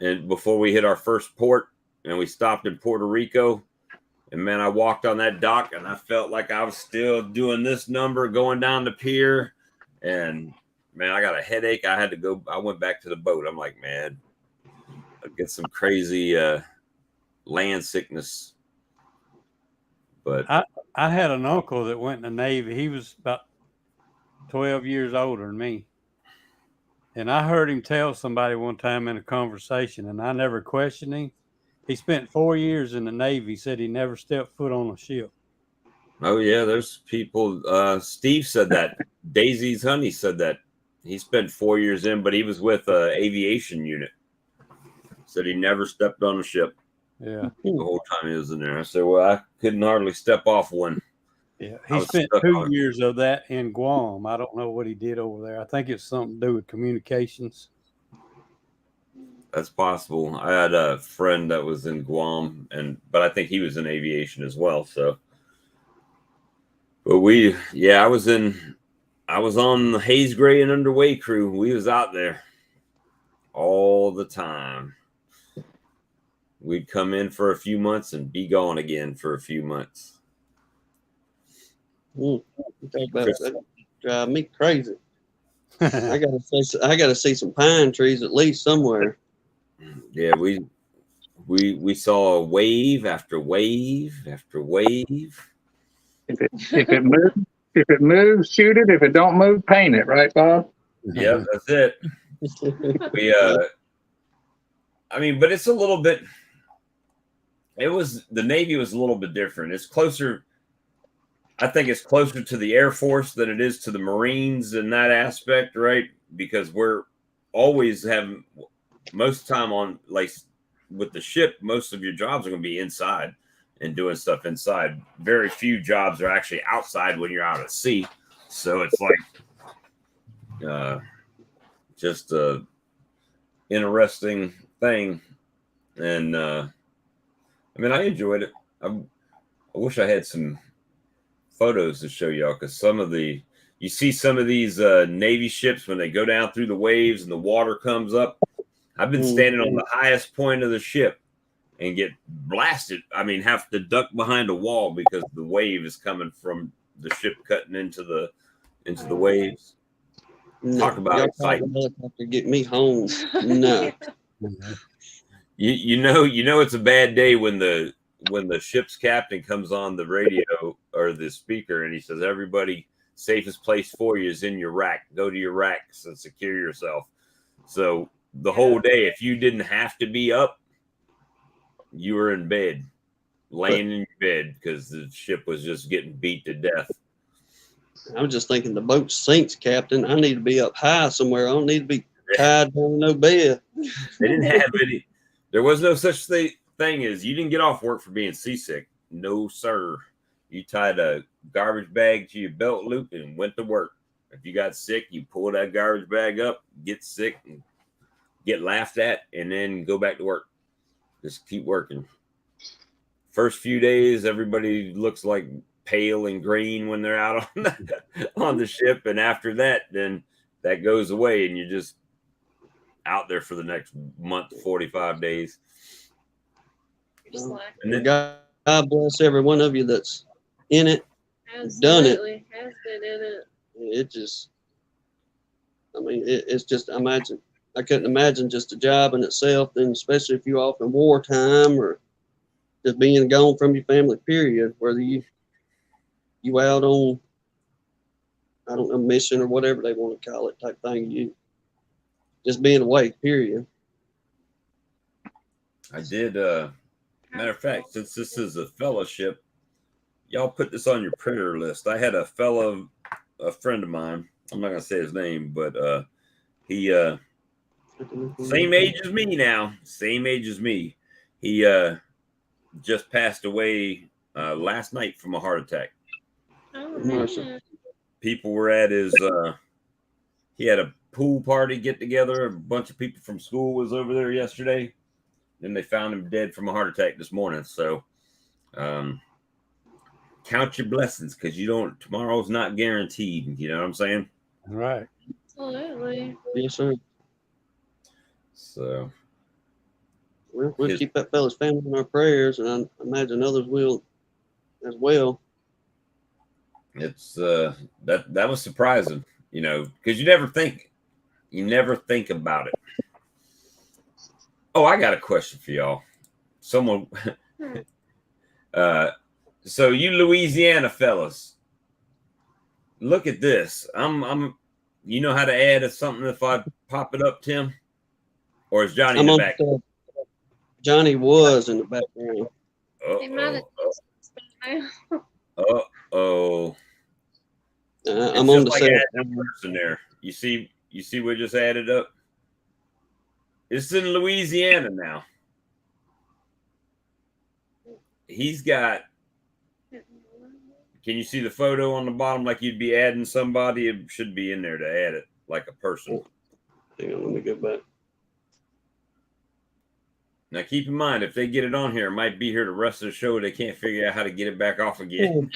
and before we hit our first port, and we stopped in Puerto Rico. And man, I walked on that dock and I felt like I was still doing this number going down the pier. And man, I got a headache. I went back to the boat. I'm like, man, I get some crazy land sickness. But I had an uncle that went in the Navy. He was about 12 years older than me. And I heard him tell somebody one time in a conversation, and I never questioned him. He spent 4 years in the Navy. He said he never stepped foot on a ship. Oh, yeah, there's people. Steve said that. Daisy's Honey said that. He spent 4 years in, but he was with an aviation unit. Said he never stepped on a ship. Yeah. The whole time he was in there. I said, well, I couldn't hardly step off one. Yeah. He spent 2 years of that in Guam. I don't know what he did over there. I think it's something to do with communications. That's possible. I had a friend that was in Guam, but I think he was in aviation as well. So, but I was on the Hayes Gray and Underway crew. We was out there all the time. We'd come in for a few months and be gone again for a few months. That drive me crazy. I gotta see some pine trees at least somewhere. Yeah, we saw wave after wave after wave. If it moves, shoot it. If it don't move, paint it. Right, Bob? Yeah, that's it. But it's a little bit. The Navy was a little bit different. It's closer. I think it's closer to the Air Force than it is to the Marines in that aspect, right? Because we're always having most of the time on, like with the ship, most of your jobs are going to be inside and doing stuff inside. Very few jobs are actually outside when you're out at sea. So it's like just a interesting thing. And I enjoyed it. I wish I had some photos to show y'all, because you see some of these Navy ships when they go down through the waves and the water comes up. I've been standing on the highest point of the ship and get blasted. Have to duck behind a wall because the wave is coming from the ship cutting into the waves. No, talk about exciting. Helicopter get me home. No. You know it's a bad day when the ship's captain comes on the radio or the speaker and he says, everybody, safest place for you is in your rack. Go to your racks and secure yourself. So the whole day, if you didn't have to be up, you were in bed laying in your bed because the ship was just getting beat to death. I was just thinking the boat sinks, Captain. I need to be up high somewhere. I don't need to be tied down to no bed. They didn't have any. There was no such thing as you didn't get off work for being seasick. No, sir. You tied a garbage bag to your belt loop and went to work. If you got sick, you pull that garbage bag up, get sick, and get laughed at, and then go back to work. Just keep working. First few days, everybody looks like pale and green when they're out on the ship, and after that, then that goes away, and you're just out there for the next month, 45 days. And then, God bless every one of you that's in it. Absolutely. Has been in it. It just, I mean, it's just, I couldn't imagine just a job in itself, and especially if you're off in wartime or just being gone from your family, period, whether you out on, I don't know, mission or whatever they want to call it type thing, you just being away, period. I did, matter of fact, since this is a fellowship, y'all put this on your printer list. I had a friend of mine, I'm not going to say his name, but he, same age as me now, same age as me. He just passed away last night from a heart attack. Oh, man. People were at his, he had a pool party get together. A bunch of people from school was over there yesterday. Then they found him dead from a heart attack this morning. So count your blessings, because tomorrow's not guaranteed. You know what I'm saying? Right. Absolutely. Yes, sir. So we'll keep that fella's family in our prayers, and I imagine others will as well. it's that was surprising, because you never think about it. Oh, I got a question for y'all. Someone, so you Louisiana fellas, look at this. You know how to add something if I pop it up, Tim? Or is Johnny in the back? Johnny was in the background. He might have Uh-oh. I'm on the like set. person there. You see what just added up? It's in Louisiana now. He's got, can you see the photo on the bottom like you'd be adding somebody? It should be in there to add it like a person. Hang on, let me go back. Now keep in mind, if they get it on here, it might be here the rest of the show. They can't figure out how to get it back off again.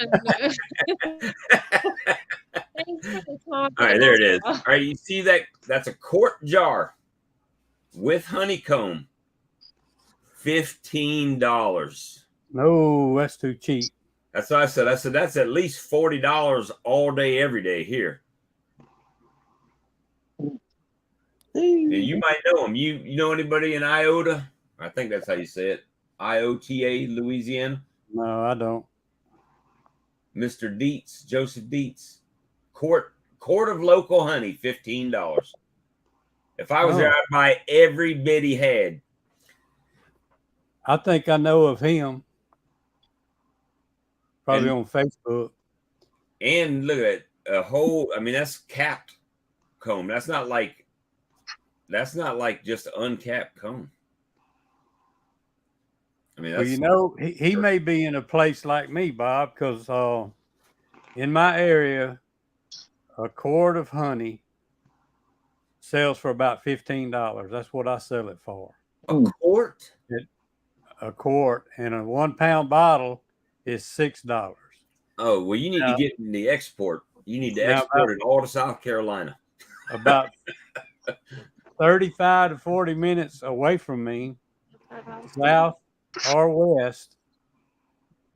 All right, there it is. All right, you see that? That's a quart jar with honeycomb. $15. No, that's too cheap. That's what I said. I said that's at least $40 all day, every day here. And you might know him. You know anybody in Iota? I think that's how you say it. IOTA, Louisiana. No, I don't. Mr. Dietz, Joseph Dietz. Quart of local honey, $15. If I was there, I'd buy every bit he had. I think I know of him. Probably on Facebook. And look at that. That's capped comb. That's not like just uncapped comb. Well, he may be in a place like me, Bob, because in my area, a quart of honey sells for about $15. That's what I sell it for. A quart? A quart, and a 1 pound bottle is $6. Oh, well, you need to get in the export. You need to export it all to South Carolina. About 35 to 40 minutes away from me, south or west,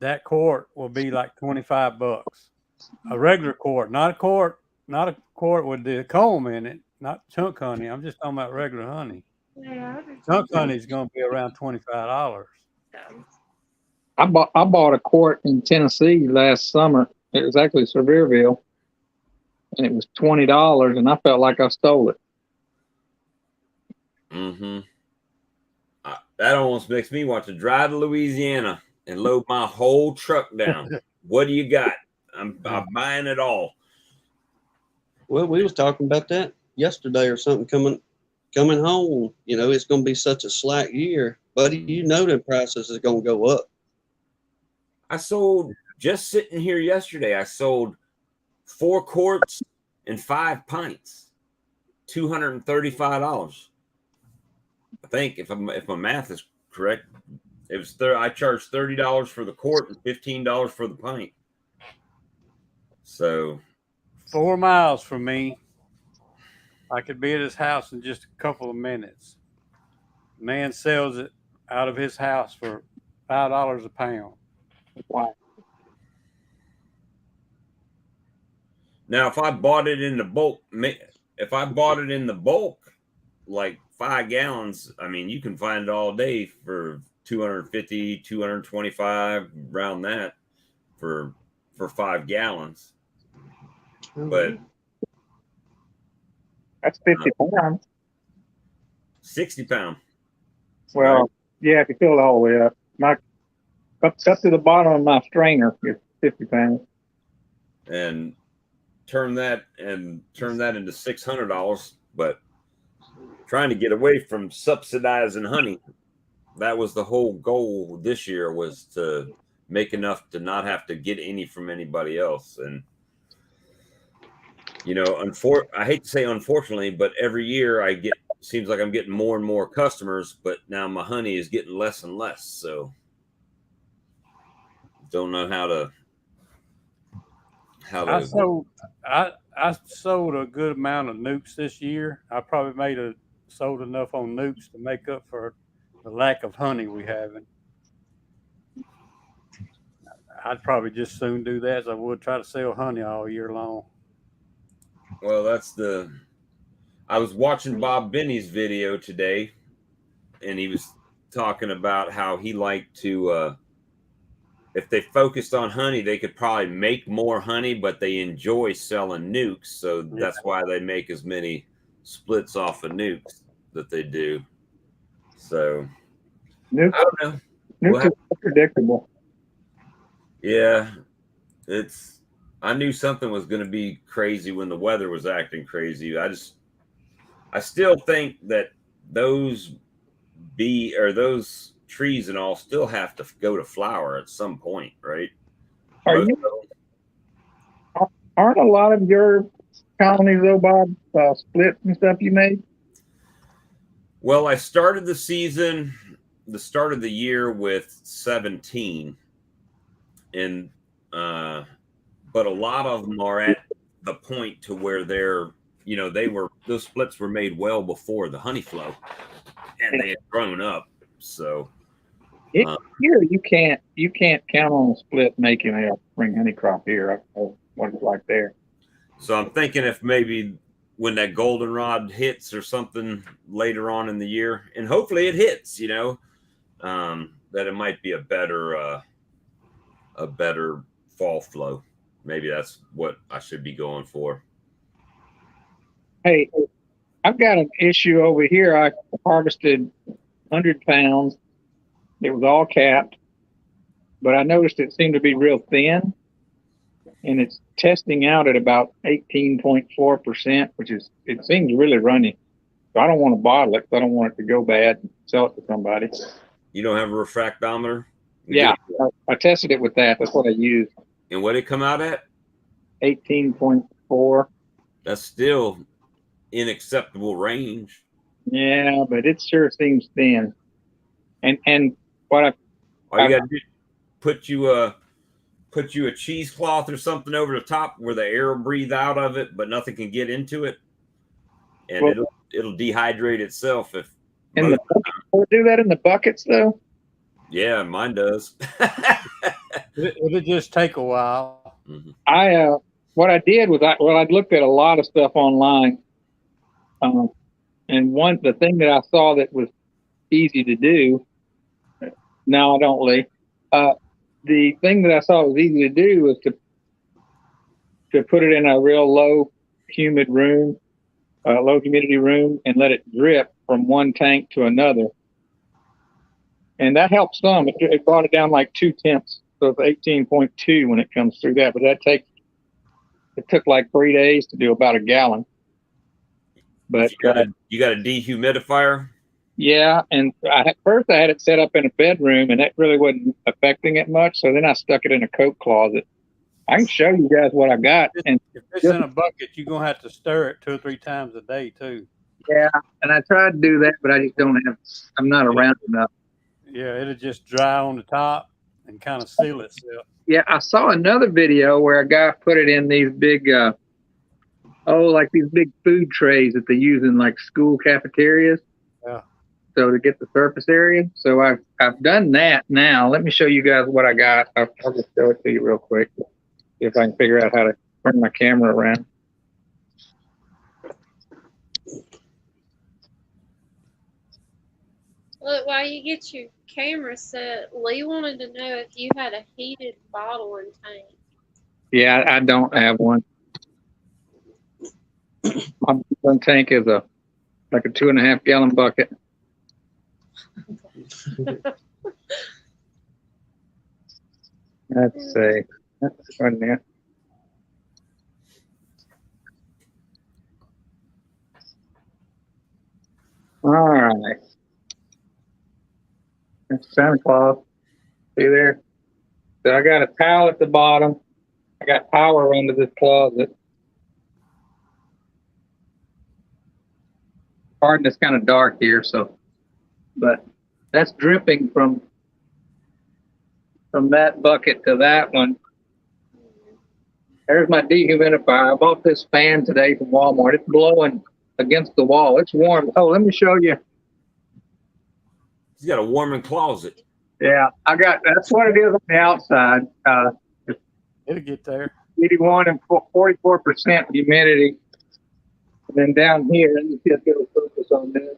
that quart will be like $25. A regular quart, not a quart with the comb in it, not chunk honey. I'm just talking about regular honey. Yeah, Chunk honey is going to be around $25. I bought a quart in Tennessee last summer. It was actually Sevierville, and it was $20, and I felt like I stole it. Mm-hmm. That almost makes me want to drive to Louisiana and load my whole truck down. What do you got? I'm buying it all. Well, we was talking about that yesterday or something coming home. You know, it's going to be such a slack year, buddy. You know, the prices is going to go up. I sold, just sitting here yesterday, I sold 4 quarts and 5 pints, $235. I think if my math is correct, it was I charged $30 for the quart and $15 for the pint. So 4 miles from me. I could be at his house in just a couple of minutes. Man sells it out of his house for $5 a pound. Wow. now, if I bought it in the bulk, like 5 gallons, I mean, you can find it all day for 250, 225, around that for 5 gallons. But That's 50 pounds. 60 pound. Well, yeah, if you fill it all the way up. Up to the bottom of my strainer is 50 pounds. And turn that into $600, but trying to get away from subsidizing honey. That was the whole goal this year, was to make enough to not have to get any from anybody else. And you know, I hate to say unfortunately, but every year seems like I'm getting more and more customers, but now my honey is getting less and less. So don't know how to I sold a good amount of nukes this year. I probably sold enough on nukes to make up for the lack of honey we having. I'd probably just soon do that as I would try to sell honey all year long. Well, I was watching Bob Binney's video today, and he was talking about how he liked to, if they focused on honey, they could probably make more honey, but they enjoy selling nukes. So that's why they make as many splits off of nukes that they do. So Nukes, I don't know. nukes are predictable. Yeah, I knew something was going to be crazy when the weather was acting crazy. I still think that those trees and all still have to go to flower at some point, right? Aren't a lot of your colonies, though, Bob, splits and stuff you made? Well, I started the start of the year with 17, and but a lot of them are at the point to where those splits were made well before the honey flow, and they had grown up. So here you can't count on a split making a spring honey crop here. I don't know what it's like there. So I'm thinking if maybe when that goldenrod hits or something later on in the year, and hopefully it hits, that it might be a better fall flow. Maybe that's what I should be going for. Hey, I've got an issue over here. I harvested 100 pounds. It was all capped, but I noticed it seemed to be real thin, and it's testing out at about 18.4%, it seems really runny. So I don't want to bottle it because I don't want it to go bad and sell it to somebody. You don't have a refractometer? Yeah, I tested it with that. That's what I used. And what did it come out at? 18.4. That's still in acceptable range. Yeah, but it sure seems thin. And what all you gotta do, put you a cheesecloth or something over the top where the air will breathe out of it, but nothing can get into it, and it'll dehydrate itself. Would it do that in the buckets though? Yeah, mine does. It'll just take a while. Mm-hmm. What I did was I looked at a lot of stuff online, and the thing that I saw that was easy to do. No, I don't, Lee. The thing that I saw was easy to do was to put it in a real low humidity room, and let it drip from one tank to another. and that helps some. It brought it down like 2/10, so it's 18.2 when it comes through that. But it took like 3 days to do about a gallon. But you got a dehumidifier? yeah, and at first I had it set up in a bedroom, and that really wasn't affecting it much. So then I stuck it in a coat closet. I can show you guys what I got. And If it's in a bucket, you're gonna have to stir it 2 or 3 times a day too. yeah, and I tried to do that, but I just don't have. I'm not around enough. Yeah, it'll just dry on the top and kind of seal itself. Yeah, I saw another video where a guy put it in these big, like these big food trays that they use in like school cafeterias. Yeah. So to get the surface area. So I've done that now. Let me show you guys what I got. I'll just show it to you real quick. See if I can figure out how to turn my camera around. Look, while you get your camera set, Lee wanted to know if you had a heated bottle and tank. Yeah, I don't have one. My one tank is like a 2.5 gallon bucket. Let's see. That's one there. All right. That's Santa Claus. See there? So I got a towel at the bottom. I got power under this closet. Pardon, it's kind of dark here, so, but that's dripping from that bucket to that one. There's my dehumidifier. I bought this fan today from Walmart. It's blowing against the wall. It's warm. Oh, let me show you. He's got a warming closet. Yeah, that's what it is on the outside. It'll get there. 81 and 44% humidity. And then down here, let me see if it'll focus on this.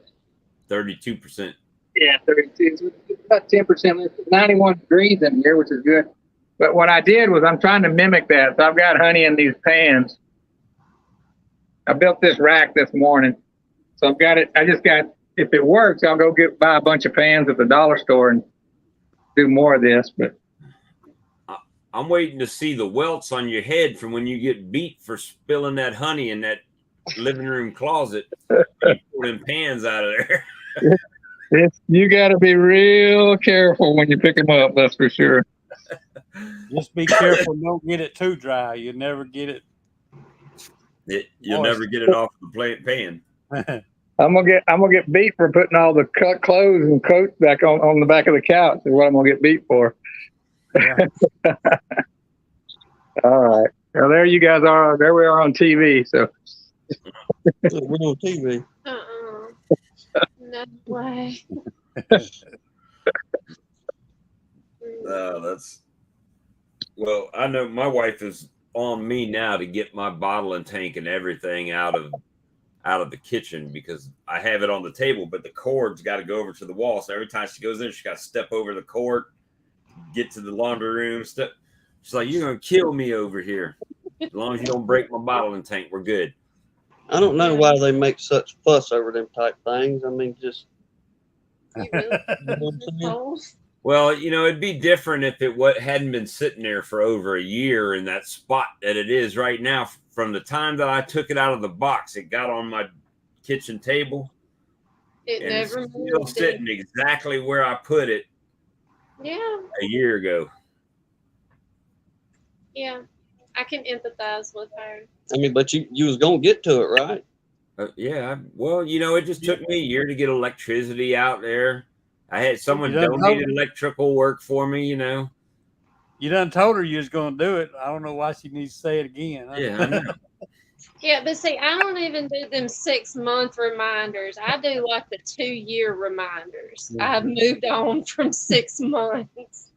32%. Yeah, 32. So it's about 10% less. 91 degrees in here, which is good. But what I did was I'm trying to mimic that. So I've got honey in these pans. I built this rack this morning. So I've got it. If it works, I'll go buy a bunch of pans at the dollar store and do more of this. But I'm waiting to see the welts on your head from when you get beat for spilling that honey in that living room closet. You pull them pans out of there. You got to be real careful when you pick them up. That's for sure. Just be careful. Don't get it too dry. You'll never get it. You'll never get it off the pan. I'm gonna get beat for putting all the cut clothes and coats back on the back of the couch. Is what I'm gonna get beat for. Yeah. All right. Well, there you guys are. There we are on TV. So We're on TV. No way. Well, I know my wife is on me now to get my bottle and tank and everything out of the kitchen because I have it on the table, but the cord's got to go over to the wall. So every time she goes in, she got to step over the cord, get to the laundry room. She's like, "You're gonna kill me over here. As long as you don't break my bottle and tank, we're good." I don't know why they make such fuss over them type things. I mean, just You really? you know what I'm saying? Oh, Well, it'd be different if it hadn't been sitting there for over a year in that spot that it is right now. From the time that I took it out of the box, it got on my kitchen table. it And it's never still moved. sitting exactly where I put it Yeah, a year ago. yeah. I can empathize with her. I mean, but you was gonna get to it, right? Yeah. Well, it just took me a year to get electricity out there. I had someone You done donated told- electrical work for me, You done told her you was going to do it. I don't know why she needs to say it again. Yeah, I know. Yeah, but see, I don't even do them 6-month reminders. I do like the 2-year reminders. Yeah. I've moved on from 6 months.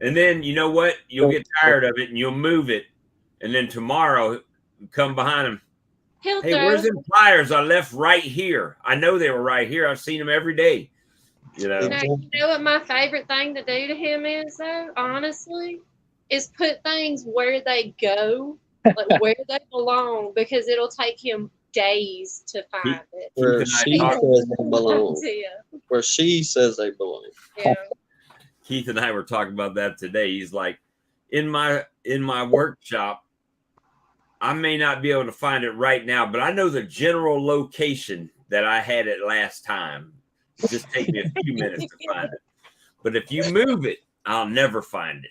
And then you know what? You'll get tired of it and you'll move it. And then tomorrow, come behind them. He'll Hey, throw where's them pliers I left right here? I know they were right here. I've seen them every day. Now, you know what my favorite thing to do to him is, though, honestly, is put things where they go, like where they belong, because it'll take him days to find it. Where Keith and I she talked- says they belong. Idea. Where she says they belong. Yeah. Keith and I were talking about that today. He's like, in my workshop, I may not be able to find it right now, but I know the general location that I had it last time. It just take me a few minutes to find it. But if you move it, I'll never find it.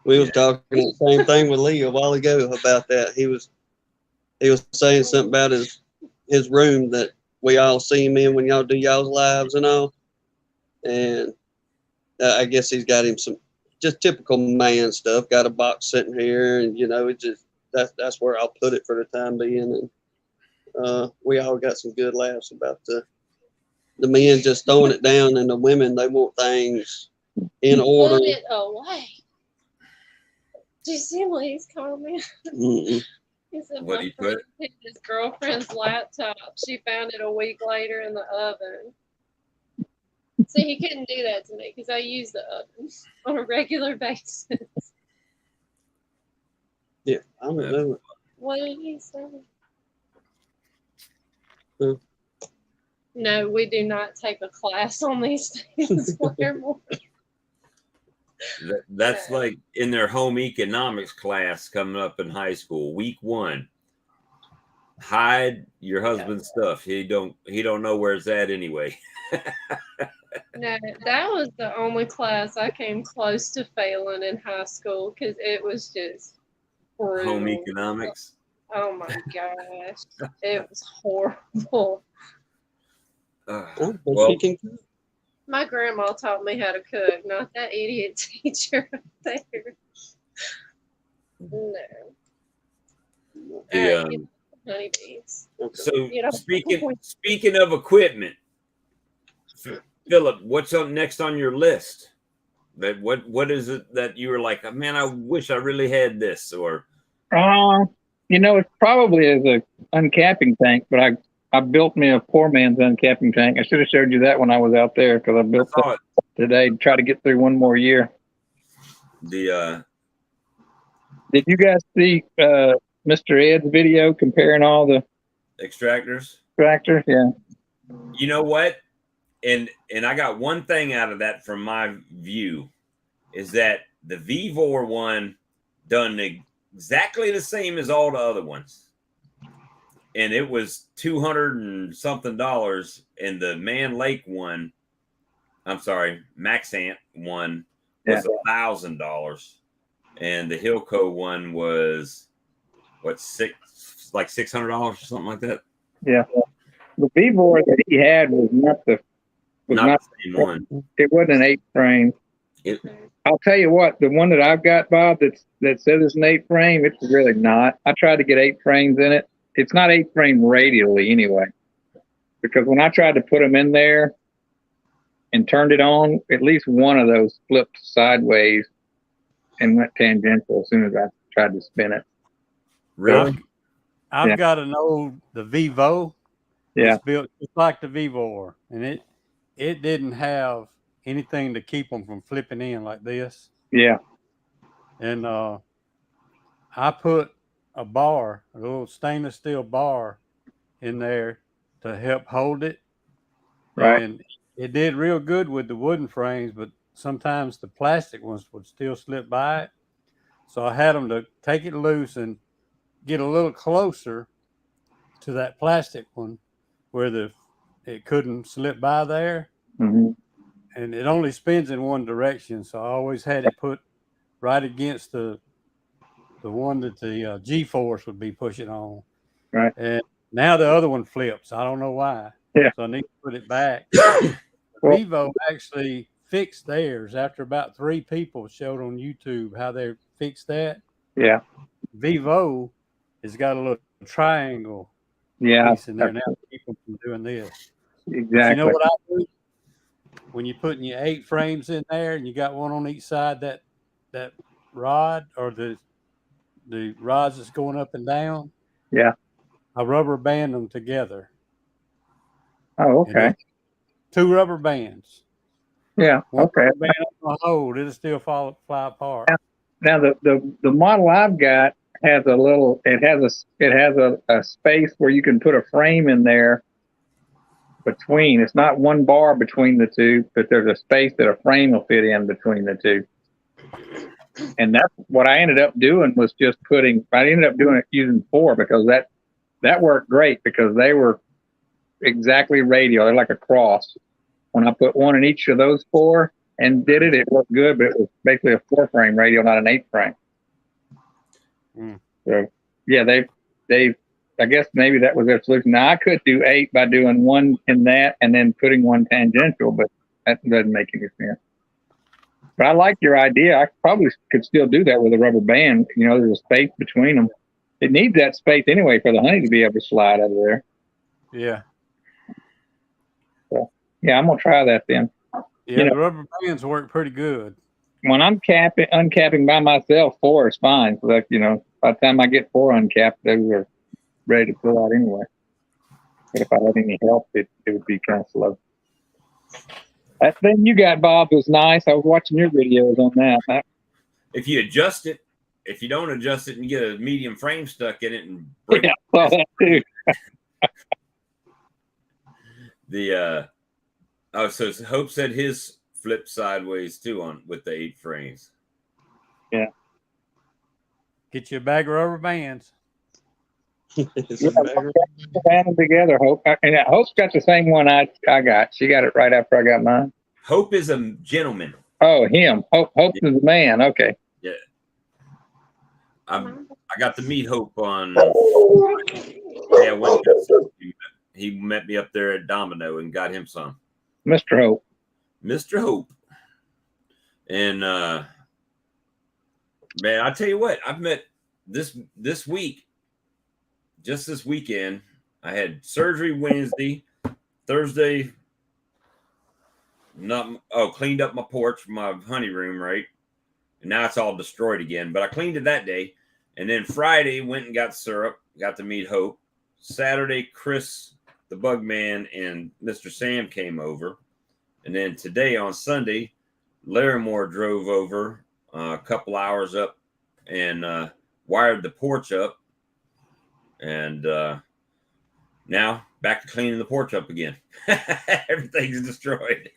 We was talking the same thing with Lee a while ago about that. He was saying something about his room that we all see him in when y'all do y'all's lives and all. And I guess he's got him some just typical man stuff. Got a box sitting here, and it just that's where I'll put it for the time being. And we all got some good laughs about the men just throwing it down, and the women, they want things in order. Put it away. Do you see Lee's comment? Mm-mm. He said, What'd my he friend put? picked his girlfriend's laptop. She found it a week later in the oven. See, he couldn't do that to me because I use the oven on a regular basis. Yeah, I don't know. What did he say? Hmm. No, we do not take a class on these things. That's like in their home economics class coming up in high school, week 1. Hide your husband's stuff. He don't know where it's at anyway. No, that was the only class I came close to failing in high school because it was just brutal. Home economics. Oh my gosh, it was horrible. But Well, she can cook. My grandma taught me how to cook, not that idiot teacher up there. No. the, Honeybees. so You know, speaking of equipment, Philip, what's up next on your list? That what is it that you were like, man, I wish I really had this? Or It probably is a uncapping tank, but I built me a poor man's uncapping tank. I should have showed you that when I was out there because I built that today to try to get through one more year. The Did you guys see Mr. Ed's video comparing all the extractors? tractors? Yeah. You know what? And I got one thing out of that from my view is that the Vevor one done exactly the same as all the other ones. And it was $200 and something, and the Man Lake one, I'm sorry, Maxant one was $1,000, and the Hillco one was what, $600 or something like that. Yeah, the Vevor that he had was not the same one. It wasn't an 8 frame. I'll tell you what, the one that I've got, Bob, that says it's an 8 frame, it's really not. I tried to get 8 frames in it. It's not 8 frame radially anyway, because when I tried to put them in there and turned it on, at least one of those flipped sideways and went tangential as soon as I tried to spin it. Really? I've got the Vivo. Yeah. It's built just like the Vevor, and it didn't have anything to keep them from flipping in like this. Yeah. And I put a little stainless steel bar in there to help hold it. Right. And it did real good with the wooden frames, but sometimes the plastic ones would still slip by it. So I had them to take it loose and get a little closer to that plastic one where it couldn't slip by there. Mm-hmm. And it only spins in one direction. So I always had it put right against the one that the G-force would be pushing on. Right. And now the other one flips. I don't know why. Yeah. So I need to put it back. Well, Vivo actually fixed theirs after about 3 people showed on YouTube how they fixed that. Yeah. Vivo has got a little triangle piece in there now to keep them from doing this. Exactly. But you know what I do? When you're putting your 8 frames in there and you got one on each side, that rod or the rods that's going up and down. Yeah. I rubber band them together. Oh, okay. 2 rubber bands. Yeah. One Okay. rubber band on a hold, it'll still fly apart. Now the model I've got has a space where you can put a frame in there between. It's not one bar between the two, but there's a space that a frame will fit in between the two. And that's what I ended up doing was just I ended up doing it using 4 because that worked great because they were exactly radial. They're like a cross. When I put one in each of those 4 and did it, it worked good, but it was basically a 4-frame radial, not an 8-frame. So yeah, they I guess maybe that was their solution. Now I could do 8 by doing one in that and then putting one tangential, but that doesn't make any sense. But I like your idea. I probably could still do that with a rubber band. You know, there's a space between them. It needs that space anyway for the honey to be able to slide out of there. Yeah. So yeah, I'm gonna try that then. Yeah, You know, the rubber bands work pretty good. when I'm uncapping by myself, 4 is fine. So that, you know, by the time I get 4 uncapped, those are ready to pull out anyway. But if I had any help, it would be kind of slow. That thing you got, Bob, was nice. I was watching your videos on that. If you adjust it, if you don't adjust it and you get a medium frame stuck in it and break Yeah, I saw that too. So Hope said his flipped sideways too with the 8 frames. Yeah. Get you a bag of rubber bands. It's Yeah, a bag of- band them together, Hope. And Hope's got the same one I got. She got it right after I got mine. Hope is a gentleman. Oh, him. Hope is the man. Okay. Yeah. I got to meet Hope on he met me up there at Domino and got him some. Mr. Hope. Mr. Hope. And man, I tell you what, I've met this week, just this weekend. I had surgery Wednesday, Thursday. Cleaned up my porch, my honey room, right? And now it's all destroyed again. But I cleaned it that day. And then Friday went and got syrup, got to meet Hope. Saturday, Chris, the bug man, and Mr. Sam came over. And then today on Sunday, Larimore drove over a couple hours up and wired the porch up. And now back to cleaning the porch up again. Everything's destroyed.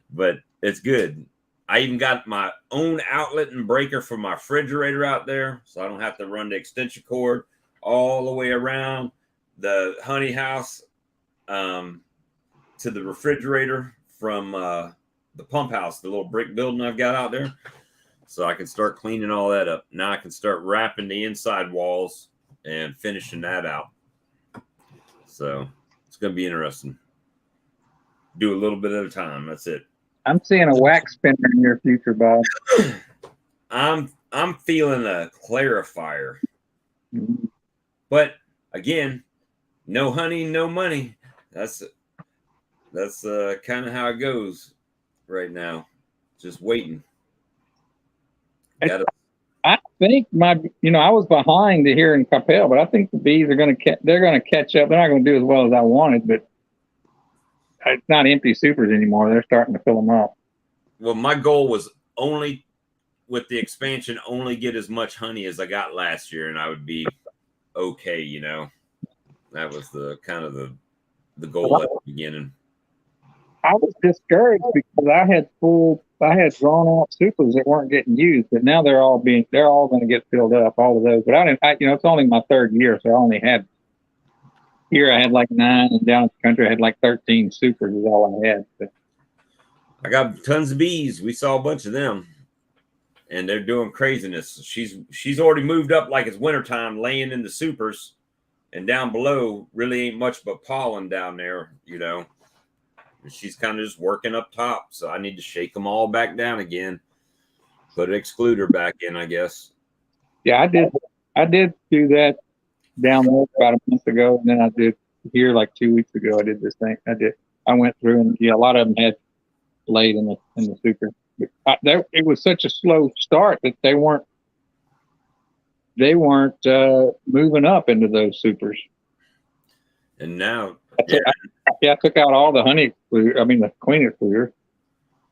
But it's good. I even got my own outlet and breaker for my refrigerator out there, so I don't have to run the extension cord all the way around the honey house to the refrigerator from the pump house, the little brick building I've got out there. So I can start cleaning all that up. Now I can start wrapping the inside walls and finishing that out. So it's going to be interesting. Do a little bit at a time. That's it. I'm seeing a wax spinner in your future, Bob. I'm feeling a clarifier. Mm-hmm. But again, no honey, no money. That's kind of how it goes right now. Just waiting. I think I was behind here in Capel, but I think the bees are they're going to catch up. They're not going to do as well as I wanted, but it's not empty supers anymore. They're starting to fill them up. Well, my goal was only with the expansion, only get as much honey as I got last year, and I would be okay. You know, that was the kind of the goal at the beginning. I was discouraged because I had drawn out supers that weren't getting used, but now they're all going to get filled up, all of those. But it's only my 3rd year, so I only had. Here I had like 9, and down in the country I had like 13 supers is all I had. But I got tons of bees. We saw a bunch of them, and they're doing craziness. She's already moved up like it's wintertime, laying in the supers, and down below really ain't much but pollen down there, you know. And she's kind of just working up top, so I need to shake them all back down again, put an excluder back in, I guess. yeah, I did do that down there about a month ago, and then I did here like 2 weeks ago. I did this thing. I went through, and a lot of them had laid in the super. But it was such a slow start that they weren't moving up into those supers. And now, I took out all the honey excluder, the queen excluder,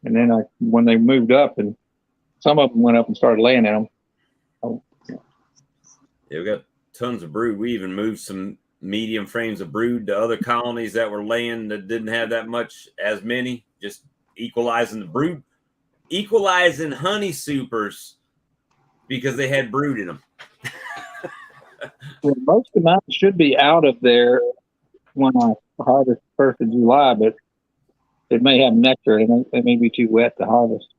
and then when they moved up, and some of them went up and started laying in them. Yeah, we got tons of brood. We even moved some medium frames of brood to other colonies that were laying that didn't have that much as many, just equalizing the brood, equalizing honey supers because they had brood in them. Well, most of mine should be out of there when I harvest 1st of July, but it may have nectar and it may be too wet to harvest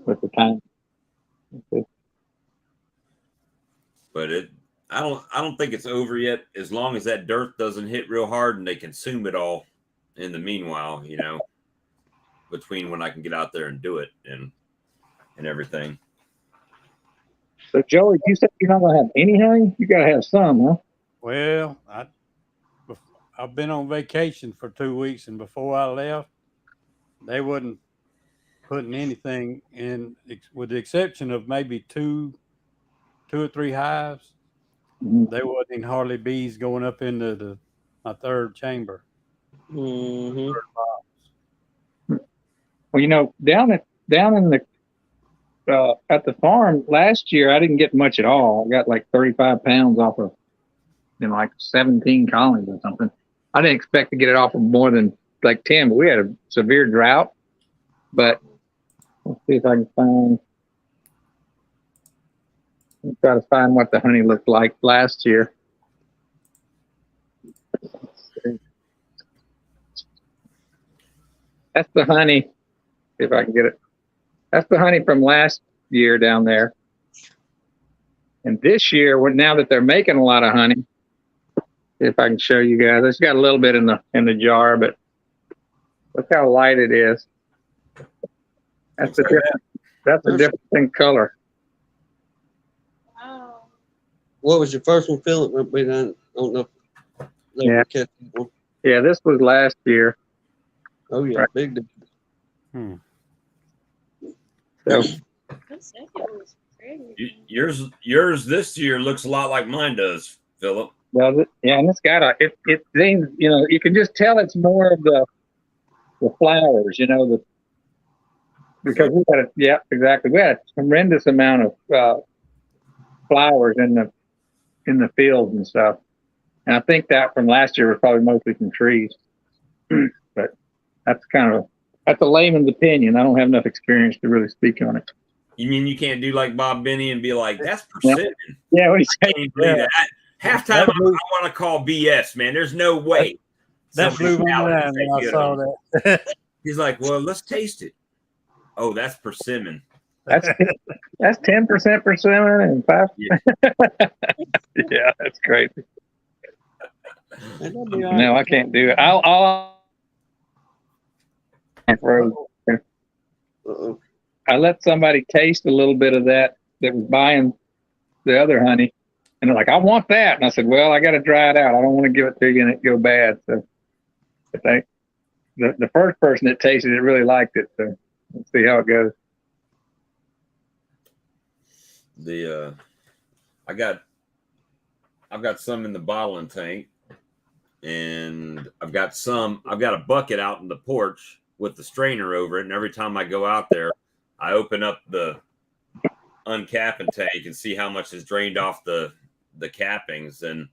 with the time. But I don't think it's over yet, as long as that dirt doesn't hit real hard and they consume it all in the meanwhile, you know, between when I can get out there and do it and everything. So, Joey, you said you're not going to have any honey? You got to have some, huh? Well, I've been on vacation for 2 weeks, and before I left, they wasn't putting anything in, with the exception of maybe two or three hives. Mhm. There wasn't even hardly bees going up into my 3rd chamber. Mm-hmm. Well, you know, down in the at the farm last year, I didn't get much at all. I got like 35 pounds off of like 17 colonies or something. I didn't expect to get it off of more than like 10, but we had a severe drought. But let's see if I can try to find what the honey looked like last year. That's the honey. See if I can get it. That's the honey from last year down there. And this year, now that they're making a lot of honey, see if I can show you guys. It's got a little bit in the jar, but look how light it is. That's a different color. Wow. What was your first one, Philip? I don't know if they Yeah. were catching one. Yeah, this was last year. Oh yeah, Right. big difference. So The second was pretty. Yours this year looks a lot like mine does, Philip. does it? Yeah, and it's got it seems, you know, you can just tell it's more of the flowers, you know, because we had exactly. We had a tremendous amount of flowers in the fields and stuff. And I think that from last year was probably mostly from trees. But that's a layman's opinion. I don't have enough experience to really speak on it. You mean you can't do like Bob Benny and be like, that's persimmon? Yeah, what do you I say? can't believe that. Halftime, I want to call BS, man. There's no way. That blew my mind when I saw that. He's like, well, let's taste it. Oh, that's persimmon. That's 10% persimmon and 5%. Yeah. Yeah, that's crazy. That'd be all No, right. I can't do it. I'll Uh-oh. I let somebody taste a little bit of that was buying the other honey, and they're like, "I want that," and I said, "Well, I got to dry it out. I don't want to give it to you and it go bad." So, I think the first person that tasted it really liked it. So, let's see how it goes. I've got some in the bottling tank, and I've got a bucket out in the porch with the strainer over it, and every time I go out there, I open up the uncapping tank and see how much is drained off the cappings, and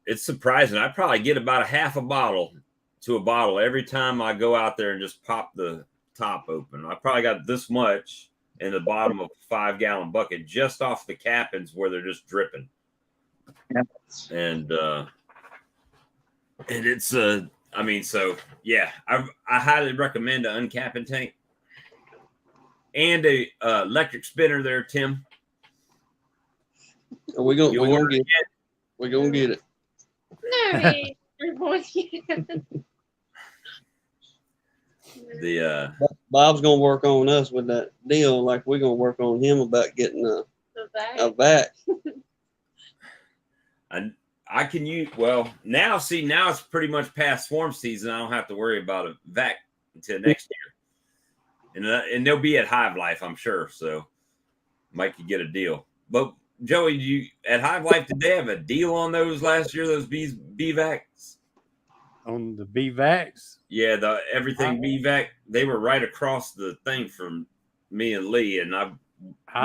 it's surprising. I probably get about a half a bottle to a bottle every time I go out there and just pop the top open. I probably got this much in the bottom of a 5-gallon bucket just off the cappings where they're just dripping. Yeah. And it's I mean, so yeah, I highly recommend an uncapping tank and a electric spinner there, Tim. We're gonna get it. it. We're gonna get it. No, he ain't going yet. The Bob's gonna work on us with that deal, like we're gonna work on him about getting The a bag. vac. I can use, well, now it's pretty much past swarm season. I don't have to worry about a vac until next year. And they'll be at Hive Life, I'm sure. So Mike could get a deal. But Joey, at Hive Life, did they have a deal on those last year, those bee vacs? On the bee vacs? Yeah, the everything bee vac, they were right across the thing from me and Lee, and I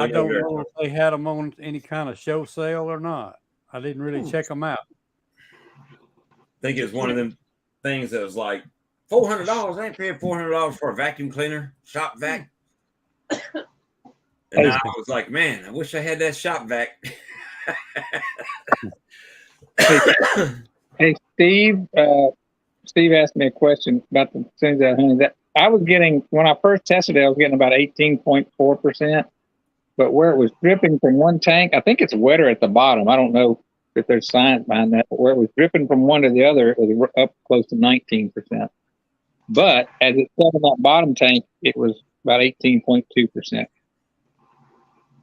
don't know if they had them on any kind of show sale or not. I didn't really check them out. think it's one of them things that was like $400. I ain't paying $400 for a vacuum cleaner, shop vac. And I was like, man, I wish I had that shop vac. Hey, Steve. Steve asked me a question about the things that honey that I was getting when I first tested it. I was getting about 18.4%, but where it was dripping from one tank, I think it's wetter at the bottom. I don't know if there's science behind that, but where it was dripping from one to the other, it was up close to 19%. But as it sat in that bottom tank, it was about 18.2%.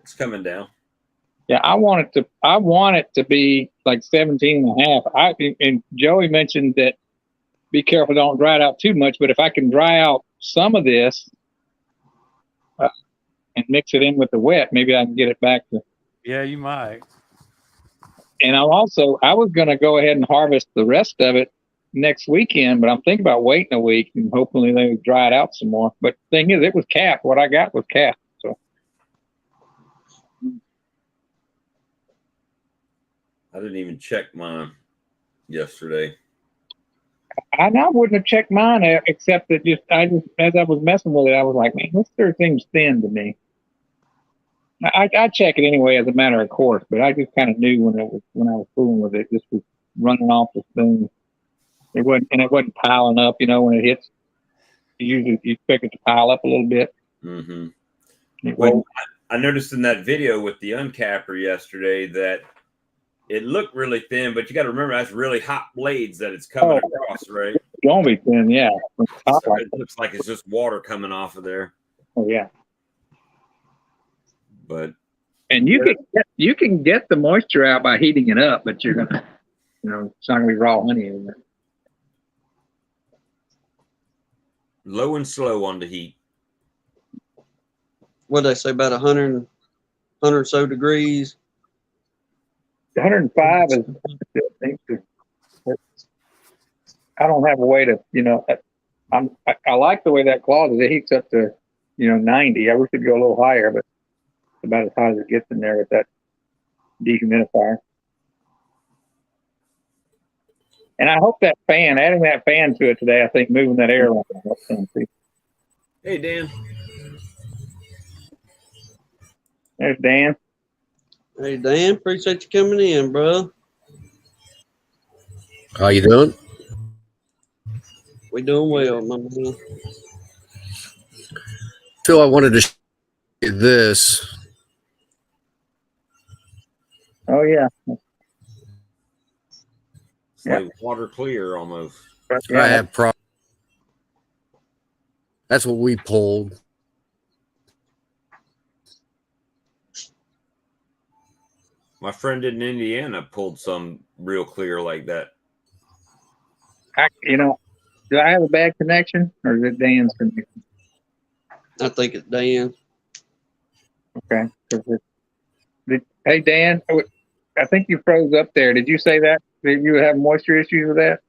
It's coming down. Yeah, I want it to be like 17 and a half. And Joey mentioned that be careful, don't dry it out too much. But if I can dry out some of this and mix it in with the wet, maybe I can get it back to. Yeah, you might. And I was going to go ahead and harvest the rest of it next weekend, but I'm thinking about waiting a week and hopefully they would dry it out some more. But the thing is, it was capped. What I got was capped. So I didn't even check mine yesterday. I wouldn't have checked mine except that as I was messing with it, I was like, man, this sure seems thin to me. I check it anyway as a matter of course, but I just kind of knew when I was fooling with it, just was running off the spoon. It wasn't piling up, when it hits. You expect it to pile up a little bit. Mm-hmm. Well, I noticed in that video with the uncapper yesterday that it looked really thin, but you got to remember that's really hot blades that it's coming across, right? It's gonna be thin, yeah. So it looks like it's just water coming off of there. Oh yeah. But you can get the moisture out by heating it up, but you're gonna, it's not gonna be raw honey in there. Low and slow on the heat. What did they say about 100 or so degrees? 105 is. I don't have a way to, I like the way that closet it heats up to, 90. I wish it'd go a little higher, but it's about as high as it gets in there with that dehumidifier. And I hope adding that fan to it today, I think moving that air around. Hey, Dan. There's Dan. Hey, Dan, appreciate you coming in, bro. How you doing? We doing well, my man. Phil, I wanted to show you this. Oh, yeah. It's like water clear almost. I have problems. That's what we pulled. My friend in Indiana pulled some real clear like that. Do I have a bad connection or is it Dan's connection? I think it's Dan. Okay. Hey, Dan, I think you froze up there. Did you say that? Did you have moisture issues with that?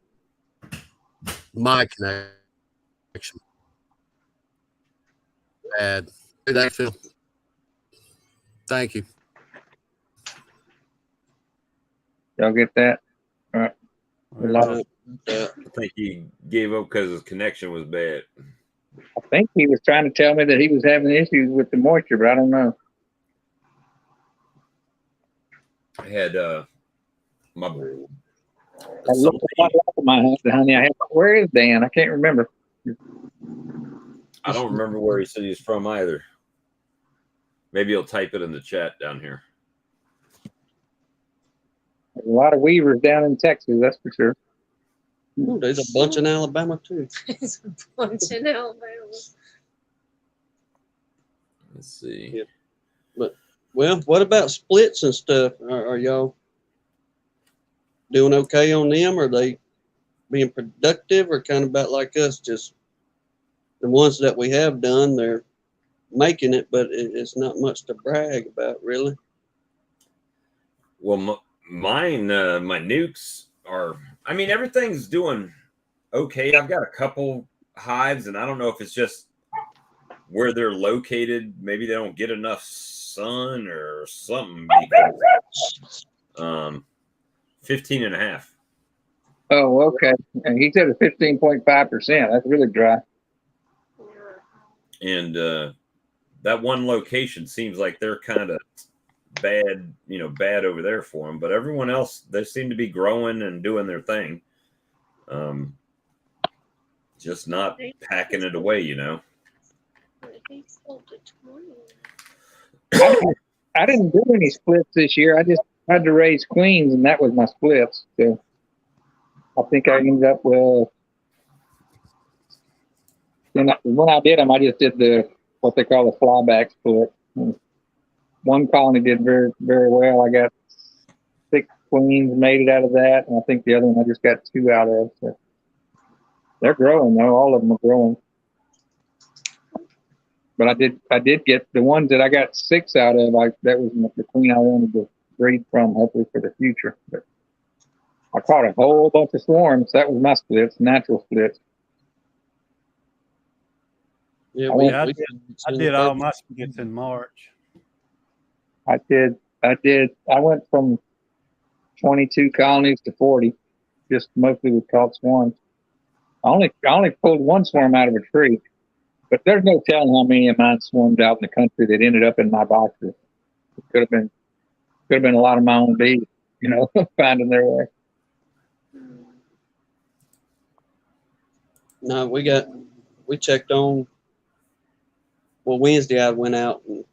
My connection. Bad. Did that, Phil? Thank you. Y'all get that? All right. I think he gave up because his connection was bad. I think he was trying to tell me that he was having issues with the moisture, but I don't know. I had my I looked at my house, honey. Where is Dan? I can't remember. I don't remember where he said he's from either. Maybe he'll type it in the chat down here. There's a lot of weavers down in Texas, that's for sure. Ooh, there's a bunch in Alabama too. There's a bunch in Alabama. Let's see. Yeah. But what about splits and stuff? Are y'all doing okay on them? Are they being productive, or kind of about like us? Just the ones that we have done, they're making it, but it's not much to brag about, really. Well, mine, my nukes are. I mean, everything's doing okay. I've got a couple hives, and I don't know if it's just where they're located. Maybe they don't get enough sun or something. Because, 15 and a half. Oh, okay. And he said it's 15.5%. That's really dry. Yeah. And that one location seems like they're kind of bad, bad over there for them. But everyone else, they seem to be growing and doing their thing. Just not packing it away, He sold to 20. I didn't do any splits this year. I just tried to raise queens, and that was my splits. So I think I ended up with. When I did them, I just did what they call the flyback split. And one colony did very, very well. I got 6 queens made it out of that, and I think the other one I just got 2 out of. So they're growing though. All of them are growing. But I did get the ones that I got 6 out of. That was the queen I wanted to breed from, hopefully for the future. But I caught a whole bunch of swarms. That was my splits, natural splits. Yeah, I did all my splits in March. I did. I went from 22 colonies to 40, just mostly with caught swarms. I only pulled 1 swarm out of a tree, but there's no telling how many of mine swarmed out in the country that ended up in my boxes. It could have been a lot of my own bees, finding their way. No, we checked on. Well, Wednesday I went out and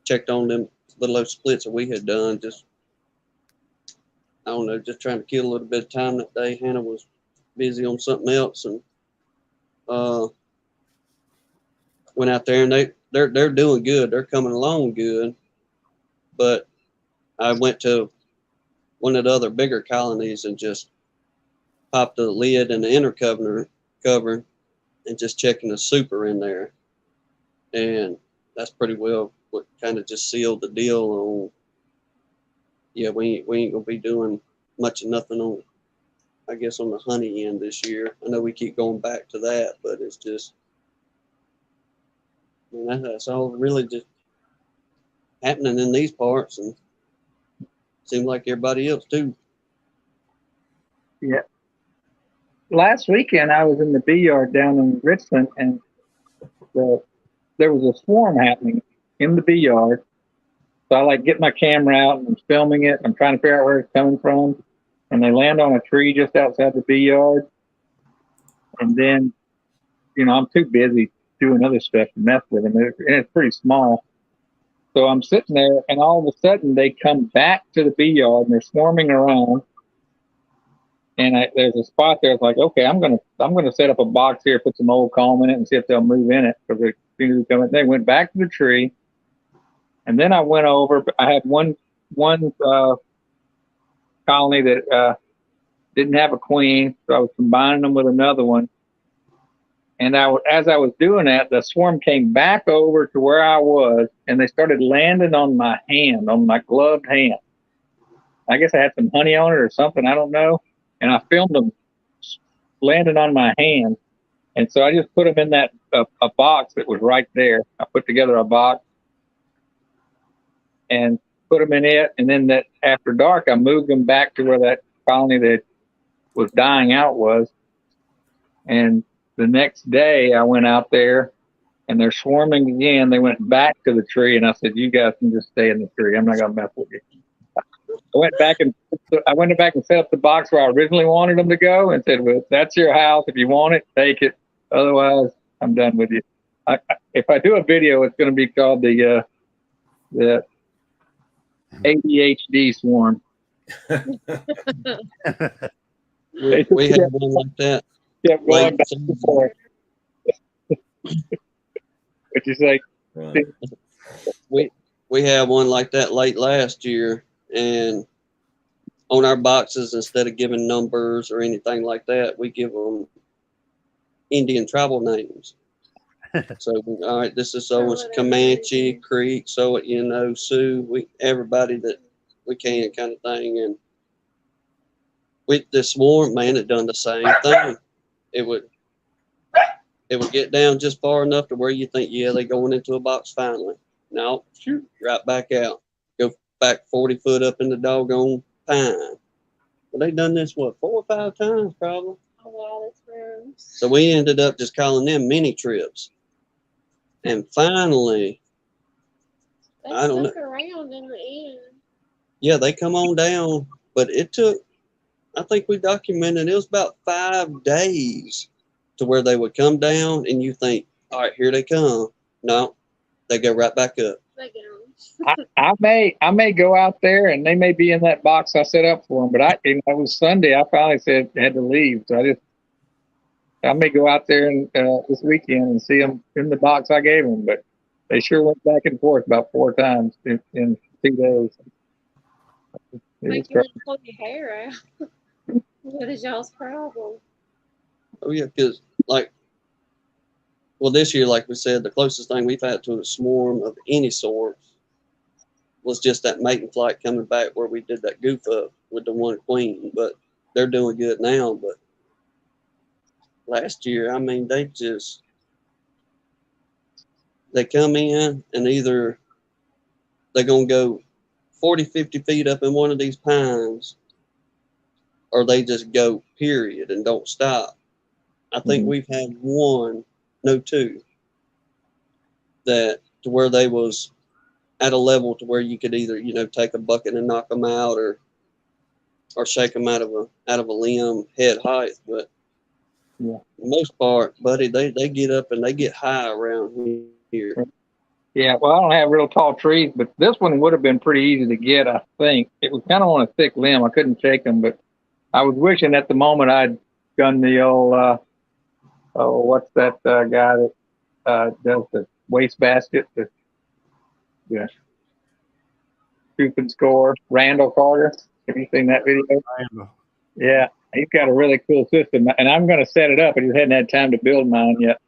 checked on them little old splits that we had done. Just, I don't know, just trying to kill a little bit of time that day. Hannah was busy on something else, and went out there, and they're doing good. They're coming along good. But I went to one of the other bigger colonies and just popped the lid and the inner cover and just checking the super in there. And that's pretty well what kind of just sealed the deal on, yeah, we ain't gonna be doing much of nothing on, I guess, on the honey end this year. I know we keep going back to that, but it's just, I mean, that's all really just happening in these parts, and seems like everybody else too. Yeah. Last weekend, I was in the bee yard down in Richmond, and there was a swarm happening in the bee yard. So I get my camera out and I'm filming it. I'm trying to figure out where it's coming from. And they land on a tree just outside the bee yard. And then, I'm too busy doing other stuff to mess with them. And it's pretty small. So I'm sitting there, and all of a sudden they come back to the bee yard and they're swarming around. And there's a spot there. It's like, okay, I'm gonna set up a box here, put some old comb in it, and see if they'll move in it. Because they went back to the tree, and then I went over. I had one colony that didn't have a queen, so I was combining them with another one. And as I was doing that, the swarm came back over to where I was, and they started landing on my hand, on my gloved hand. I guess I had some honey on it or something. I don't know. And I filmed them landing on my hand. And so I just put them in that a box that was right there. I put together a box and put them in it. And then that after dark, I moved them back to where that colony that was dying out was. And the next day I went out there and they're swarming again. They went back to the tree, and I said, "You guys can just stay in the tree. I'm not going to mess with you." I went back and set up the box where I originally wanted them to go, and said, "Well, that's your house. If you want it, take it. Otherwise, I'm done with you." If I do a video, it's going to be called the ADHD swarm. We had one like that. Yeah, going back and forth. What'd you say? Right. We had one like that late last year, and on our boxes, instead of giving numbers or anything like that, we give them Indian tribal names. So, all right, this is so much Comanche, Creek, so Sioux, everybody that we can, kind of thing. And with the swarm, man, it done the same thing. It would get down just far enough to where you think, yeah, they going into a box finally. No, shoot, right back out. Go back 40 foot up in the doggone pine. But they done this, what, 4 or 5 times probably? A lot of times. So we ended up just calling them mini trips. And finally, They I don't stuck around in the end. yeah, they come on down, but it took, I think we documented, it was about 5 days to where they would come down and you think, all right, here they come. No, they go right back up. They get 'em. I may go out there and they may be in that box I set up for them. But it was Sunday. I finally said I had to leave, so I may go out there and this weekend and see them in the box I gave them. But they sure went back and forth about 4 times in 2 days. Make you want to pull your hair out. What is y'all's problem? Oh yeah, because like, well, this year, like we said, the closest thing we've had to a swarm of any sort was just that mating flight coming back where we did that goof up with the one queen. But they're doing good now. But last year, I mean, they come in and either they're going to go 40, 50 feet up in one of these pines, or they just go period and don't stop. I think we've had two, that to where they was at a level to where you could either, take a bucket and knock them out, or shake them out of a limb head height. But yeah, for the most part, buddy, they get up and they get high around here. Yeah, well, I don't have real tall trees, but this one would have been pretty easy to get, I think. It was kind of on a thick limb. I couldn't shake them, but I was wishing at the moment I'd done the old, what's that guy that does the waste basket? Yeah. Scoop and score. Randall Carter. Have you seen that video? Yeah, he's got a really cool system, and I'm going to set it up. I just hadn't had time to build mine yet.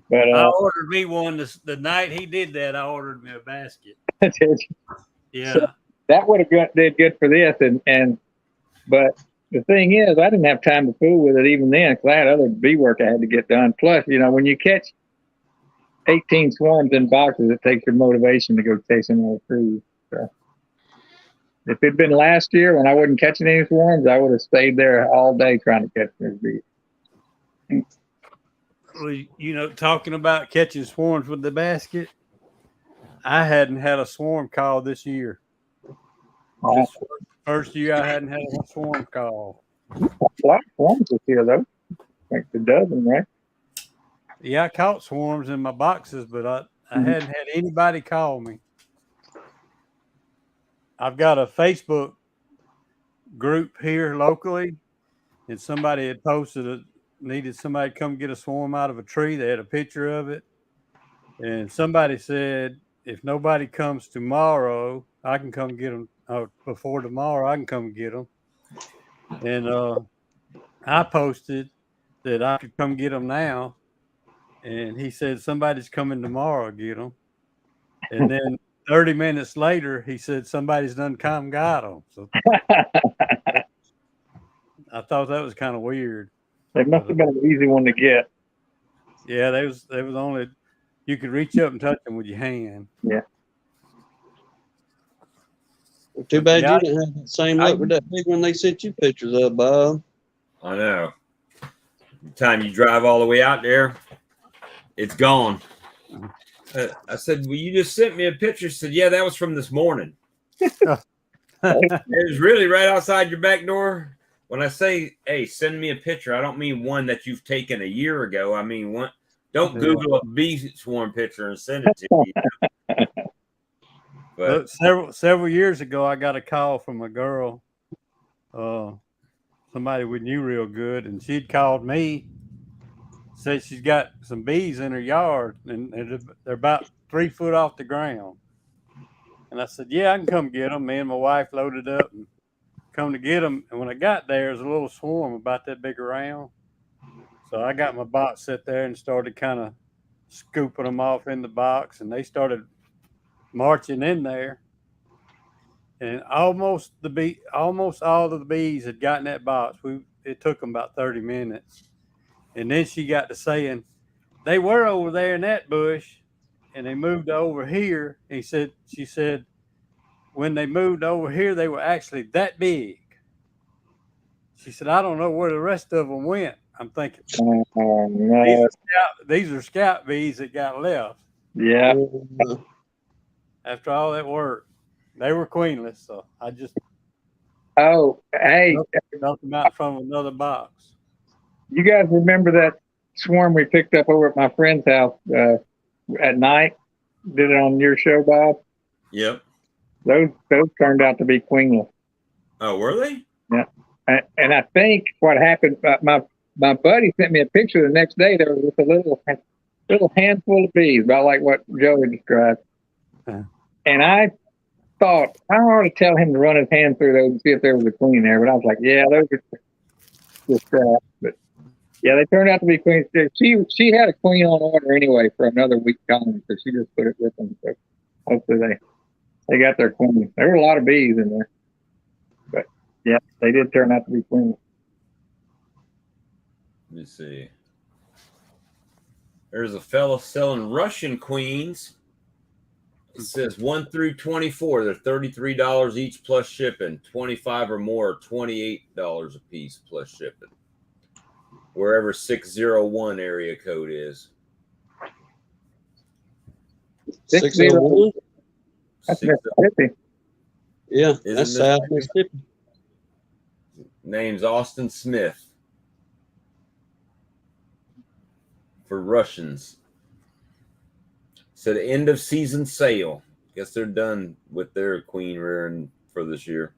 But I ordered me one the night he did that. I ordered me a basket. Yeah, so that would have did good for this, but the thing is, I didn't have time to fool with it even then because I had other bee work I had to get done. Plus, when you catch 18 swarms in boxes, it takes your motivation to go chasing all trees. So if it'd been last year when I wasn't catching any swarms, I would have stayed there all day trying to catch those bees. Well, talking about catching swarms with the basket, I hadn't had a swarm call this year. This first year I hadn't had a swarm call. A lot of swarms this year, though. Like a dozen, right? Yeah, I caught swarms in my boxes, but I hadn't had anybody call me. I've got a Facebook group here locally, and somebody had posted needed somebody to come get a swarm out of a tree. They had a picture of it, and somebody said, if nobody comes tomorrow, I can come get them. Before tomorrow, I can come get them. And I posted that I could come get them now, and he said somebody's coming tomorrow to get them. And then 30 minutes later, he said somebody's done come got them. So I thought that was kind of weird. It must have been an easy one to get. Yeah, there was only, you could reach up and touch them with your hand. Yeah. Well, too bad you didn't have the same luck with that big one they sent you pictures of, Bob. I know. The time you drive all the way out there, it's gone. I said, well, you just sent me a picture. She said, yeah, that was from this morning. It was really right outside your back door. When I say, hey, send me a picture, I don't mean one that you've taken a year ago. I mean, one. Don't Google a bee swarm picture and send it to me. But several years ago, I got a call from a girl, somebody we knew real good, and she'd called me, said she's got some bees in her yard, and they're about 3 foot off the ground. And I said, yeah, I can come get them. Me and my wife loaded up and come to get them. And when I got there, there was a little swarm about that big around. So I got my box set there and started kind of scooping them off in the box, and they started marching in there. And almost all of the bees had gotten that box. It took them about 30 minutes. And then she got to saying, they were over there in that bush, and they moved over here. And she said, when they moved over here, they were actually that big. She said, I don't know where the rest of them went. I'm thinking, Oh, no. these are scout bees that got left Yeah. after all that work. They were queenless, so I just Oh, hey, dumped them out from another box. you guys remember that swarm we picked up over at my friend's house at night? Did it on your show, Bob? Yep. Those turned out to be queenless. Oh, were they? Yeah. And I think what happened, my buddy sent me a picture the next day. There was just a little handful of bees, about like what Joey described. Uh-huh. And I thought I ought to tell him to run his hand through those and see if there was a queen there. But I was like, yeah, those are just but yeah, they turned out to be queens. She had a queen on order anyway for another week colony, so she just put it with them. So hopefully they got their queen. There were a lot of bees in there, but yeah, they did turn out to be queens. Let me see. There's a fella selling Russian queens. It says 1 through 24. They're $33 each plus shipping. 25 or more, $28 a piece plus shipping. Wherever 601 area code is. 601? That's Mississippi. Yeah, Isn't that's South Mississippi. Name's Austin Smith. For Russians. Said end of season sale. Guess they're done with their queen rearing for this year.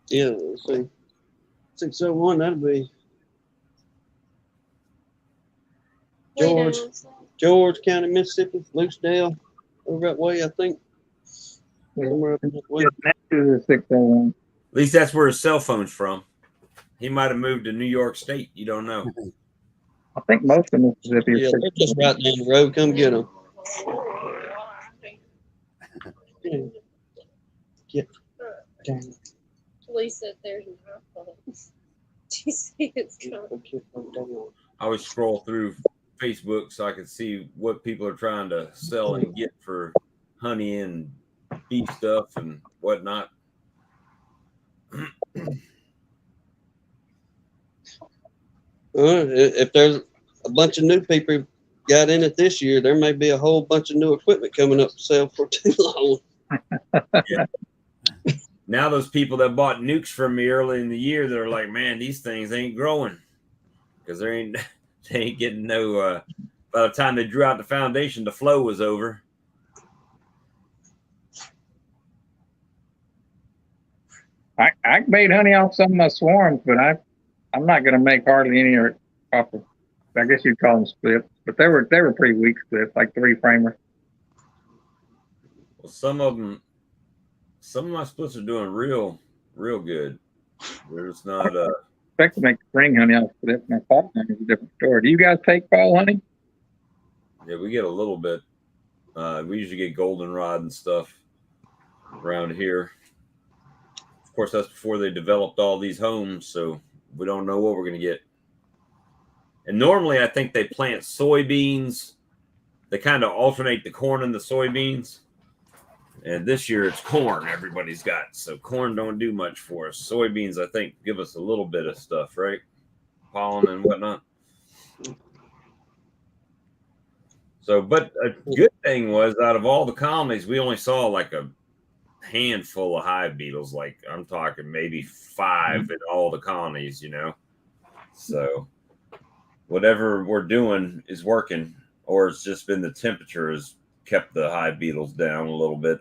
Yeah, let's see. 601, that'd be George County, Mississippi, Loosedale, over that way, I think. Somewhere up that way. Next to the 601. At least that's where his cell phone's from. He might have moved to New York State. You don't know. I think most of Mississippi is Yeah, they're just right down the road. Come get them. Get down. Police said there's an iPhone. Do you see it's coming? I always scroll through Facebook so I can see what people are trying to sell and get for honey and bee stuff and whatnot. If there's a bunch of new people got in it this year, there may be a whole bunch of new equipment coming up for sale for too long. Yeah. Now those people that bought nukes from me early in the year, they're like, man, these things ain't growing because they ain't getting no. By the time they drew out the foundation, the flow was over. I made honey off some of my swarms, but I'm not going to make hardly any off of. I guess you'd call them splits, but they were pretty weak splits, like 3 framers. Well, some of my splits are doing real good. There's not I expect to make spring honey off splits. My fall honey is a different story. Do you guys take fall honey? Yeah, we get a little bit. We usually get goldenrod and stuff around here. Of course, that's before they developed all these homes, so we don't know what we're going to get. And normally, I think they plant soybeans. They kind of alternate the corn and the soybeans. And this year, it's corn everybody's got. So corn don't do much for us. Soybeans, I think, give us a little bit of stuff, right? Pollen and whatnot. So, but a good thing was, out of all the colonies, we only saw like a handful of hive beetles. Like I'm talking maybe 5 in all the colonies, you know. So whatever we're doing is working, or it's just been the temperature has kept the hive beetles down a little bit.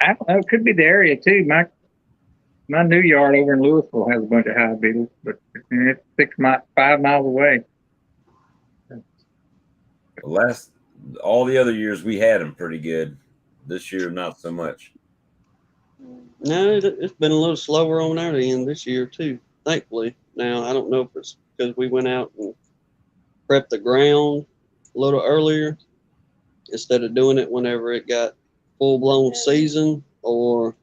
I don't know. It could be the area too. My new yard over in Louisville has a bunch of hive beetles, but it's 5 miles away. All the other years we had them pretty good. This year, not so much. No, it's been a little slower on our end this year too, thankfully. Now, I don't know if it's because we went out and prepped the ground a little earlier instead of doing it whenever it got full-blown season, or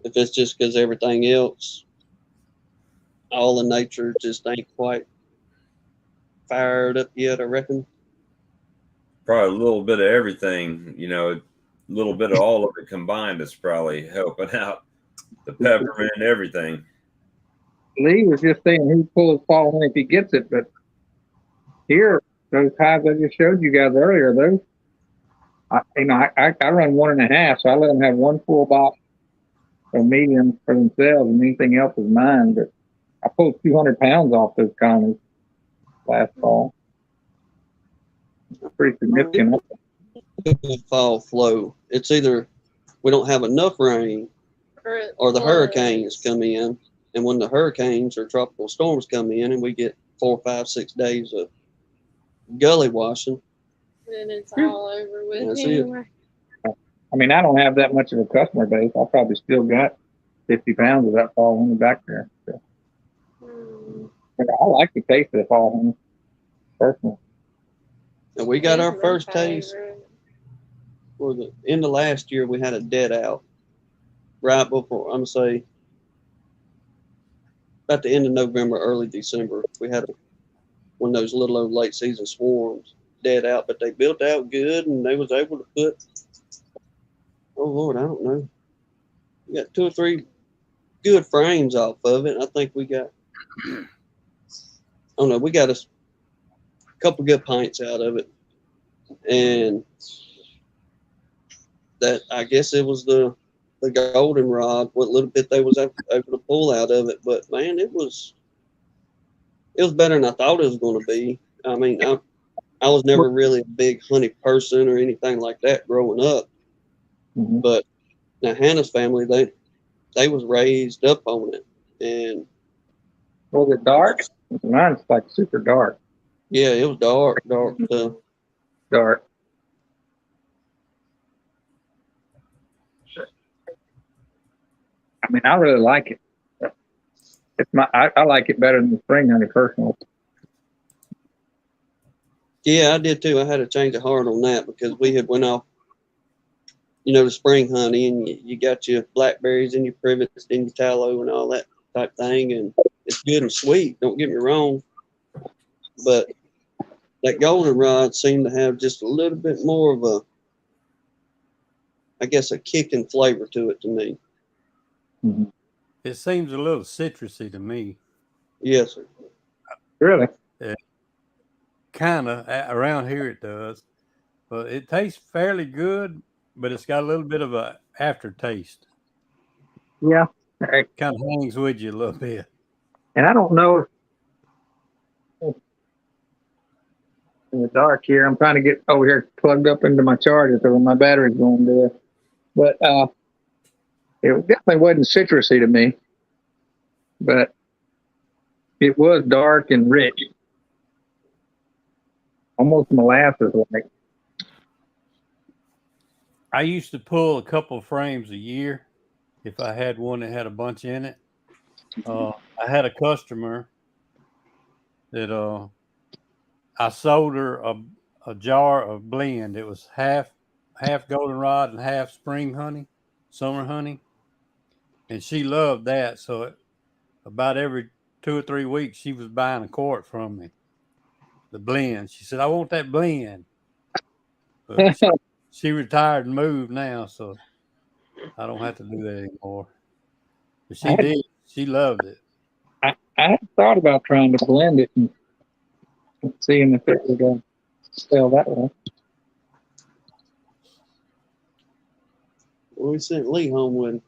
if it's just because everything else, all the nature just ain't quite fired up yet, I reckon. probably a little bit of everything, you know, a little bit of all of it combined is probably helping out the peppermint and everything. Lee was just saying he pulls fall honey if he gets it, but here, those hives I just showed you guys earlier, those, I run 1.5, so I let them have one full box of medium for themselves, and anything else is mine. But I pulled 200 pounds off those colonies last fall. It's pretty significant. Fall flow. It's either we don't have enough rain or the hurricanes come in. And when the hurricanes or tropical storms come in and we get 4, 5, 6 days of gully washing, and it's all over with. That's Anyway. I mean, I don't have that much of a customer base. I probably still got 50 pounds of that fall honey back there. So. But I like the taste of the fall honey, personally. and we got our first taste. For the end of last year, we had a dead out right before, I'm going to say, about the end of November, early December. We had one of those little old late season swarms dead out, but they built out good and they was able to put, oh Lord, I don't know. We got 2 or 3 good frames off of it. I think we got, I don't know, we got a couple good pints out of it. And that, I guess it was the goldenrod, what little bit they was able to pull out of it. But man, it was better than I thought it was going to be. I mean, I was never really a big honey person or anything like that growing up. Mm-hmm. But now Hannah's family, they was raised up on it. And was it dark? Mine's like super dark. Yeah, it was dark. Dark. I mean, I really like it. It's I like it better than the spring honey personally. Yeah, I did too. I had a change of heart on that because we had went off, the spring honey, and you got your blackberries and your privets and your tallow and all that type thing, and it's good and sweet. Don't get me wrong, but that goldenrod seemed to have just a little bit more of a, I guess, a kick and flavor to it to me. Mm-hmm. It seems a little citrusy to me. Yes, sir. Really? Yeah. Kind of around here it does, but it tastes fairly good. But it's got a little bit of a aftertaste. Yeah, it kind of hangs with you a little bit. And I don't know. In the dark here, I'm trying to get over here plugged up into my charger so my battery's going dead. But it definitely wasn't citrusy to me, but it was dark and rich, almost molasses like. I used to pull a couple frames a year if I had one that had a bunch in it. I had a customer that I sold her a jar of blend. It was half goldenrod and half spring honey, summer honey. And she loved that. So about every 2 or 3 weeks, she was buying a quart from me, the blend. She said, I want that blend. But she retired and moved now, so I don't have to do that anymore. But she did. She loved it. I had thought about trying to blend it and seeing if it would sell that way. Well, we sent Lee home with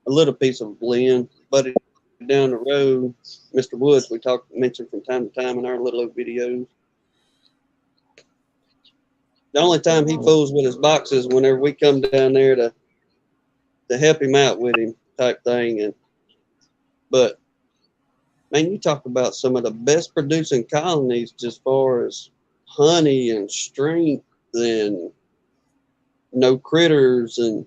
a little piece of blend, but down the road, Mr. Woods, we mentioned from time to time in our little videos. The only time he fools with his boxes whenever we come down there to help him out with him type thing. But man, you talk about some of the best producing colonies as far as honey and strength and no critters. And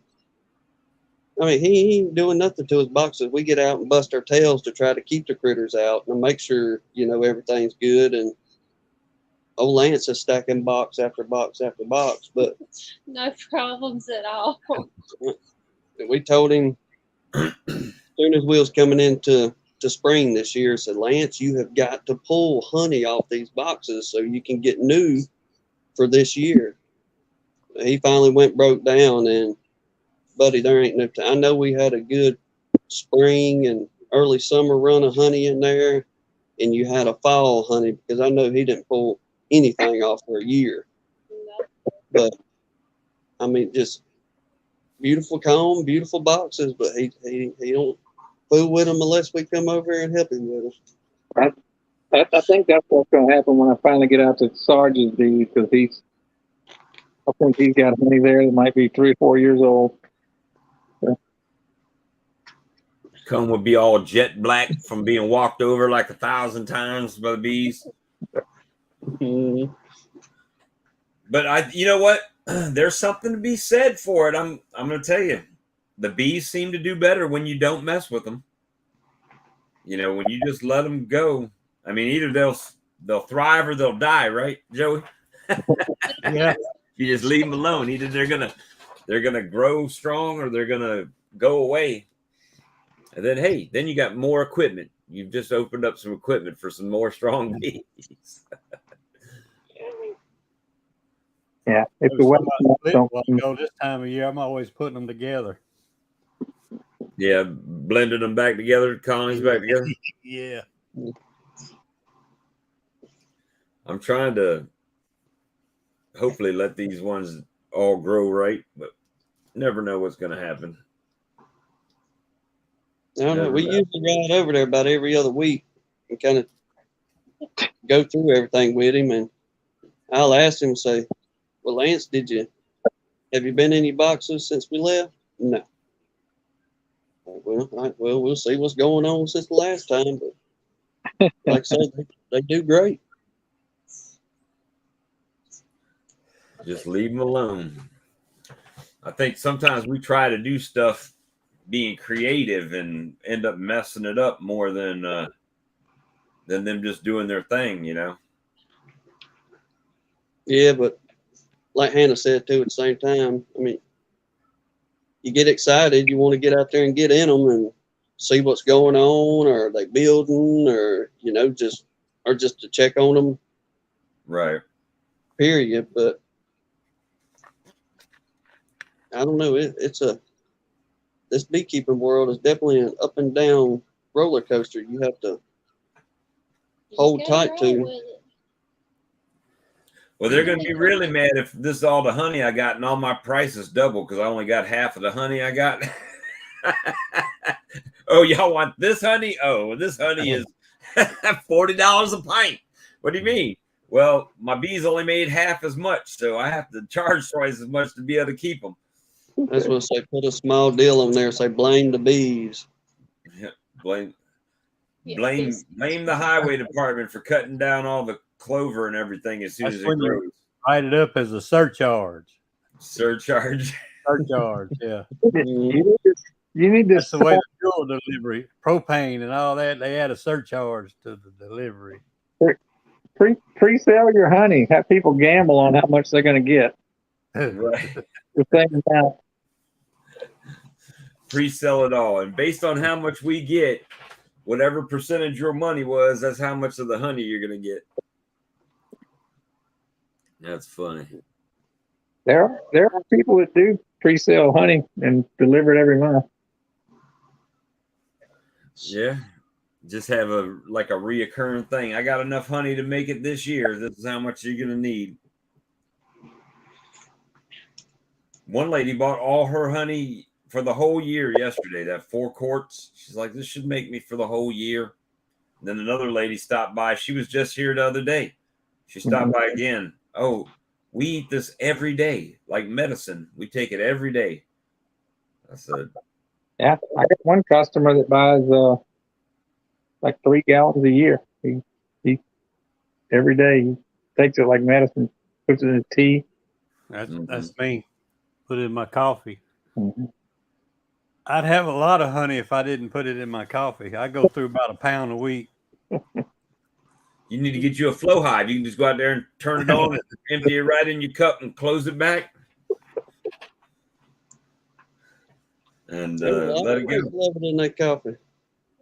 I mean, he ain't doing nothing to his boxes. We get out and bust our tails to try to keep the critters out and make sure, everything's good. And old Lance is stacking box after box after box, but no problems at all. We told him as soon as we was coming into spring this year, said, Lance, you have got to pull honey off these boxes so you can get new for this year. he finally went broke down, and buddy, there ain't no time. I know we had a good spring and early summer run of honey in there, and you had a fall honey because I know he didn't pull anything off for a year. But I mean, just beautiful comb, beautiful boxes, but he don't fool with them unless we come over here and help him with them. I think that's what's going to happen when I finally get out to Sarge's deed, because I think he's got honey there that might be 3 or 4 years old. Comb would be all jet black from being walked over like 1,000 times by the bees. Mm-hmm. But you know what? There's something to be said for it. I'm going to tell you, the bees seem to do better when you don't mess with them. You know, when you just let them go. I mean, either they'll thrive or they'll die, right, Joey? Yeah. You just leave them alone. Either they're gonna grow strong or they're gonna go away. And then, hey, then you got more equipment. You've just opened up some equipment for some more strong bees. Yeah, if the weather This time of year, I'm always putting them together. Yeah, blending them back together, colonies back together. Yeah. I'm trying to hopefully let these ones all grow right, but never know what's going to happen. I don't know. We usually ride over there about every other week and kind of go through everything with him. And I'll ask him, say, well, Lance, have you been in any boxes since we left? No. Well, all right, well, we'll see what's going on since the last time. But like I said, they do great. Just leave them alone. I think sometimes we try to do stuff being creative and end up messing it up more than them just doing their thing, you know? Yeah, but like Hannah said too, at the same time, I mean, you get excited, you want to get out there and get in them and see what's going on, or are they building, or just to check on them. Right. Period. But I don't know. This beekeeping world is definitely an up and down roller coaster. You have to hold tight to. Well, they're going to be really mad if this is all the honey I got and all my prices double because I only got half of the honey I got. Oh, y'all want this honey? Oh, this honey is $40 a pint. What do you mean? Well, my bees only made half as much, so I have to charge twice as much to be able to keep them. That's what I say. Put a small deal on there. Say blame the bees. Yeah, blame the highway department for cutting down all the clover and everything as soon as it grows. Write it up as a surcharge. Surcharge. Surcharge, yeah. You need That's to. the way the fuel delivery, propane and all that. They add a surcharge to the delivery. Pre-sell your honey. Have people gamble on how much they're going to get. Right. The same amount. Pre-sell it all, and based on how much we get, whatever percentage your money was, that's how much of the honey you're going to get. That's funny. There are people that do pre-sell honey and deliver it every month. Yeah. Just have a reoccurring thing. I got enough honey to make it this year. This is how much you're going to need. One lady bought all her honey for the whole year yesterday, that 4 quarts. She's like, this should make me for the whole year. And then another lady stopped by. She was just here the other day. She stopped by again. Oh, we eat this every day, like medicine. We take it every day. I said, yeah, I got one customer that buys like 3 gallons a year. He every day he takes it like medicine, puts it in his tea. That's me. Put it in my coffee. Mm-hmm. I'd have a lot of honey if I didn't put it in my coffee. I go through about 1 pound a week. you need to get you a flow hive. You can just go out there and turn it on and empty it right in your cup and close it back. And let it go. Love it in that coffee.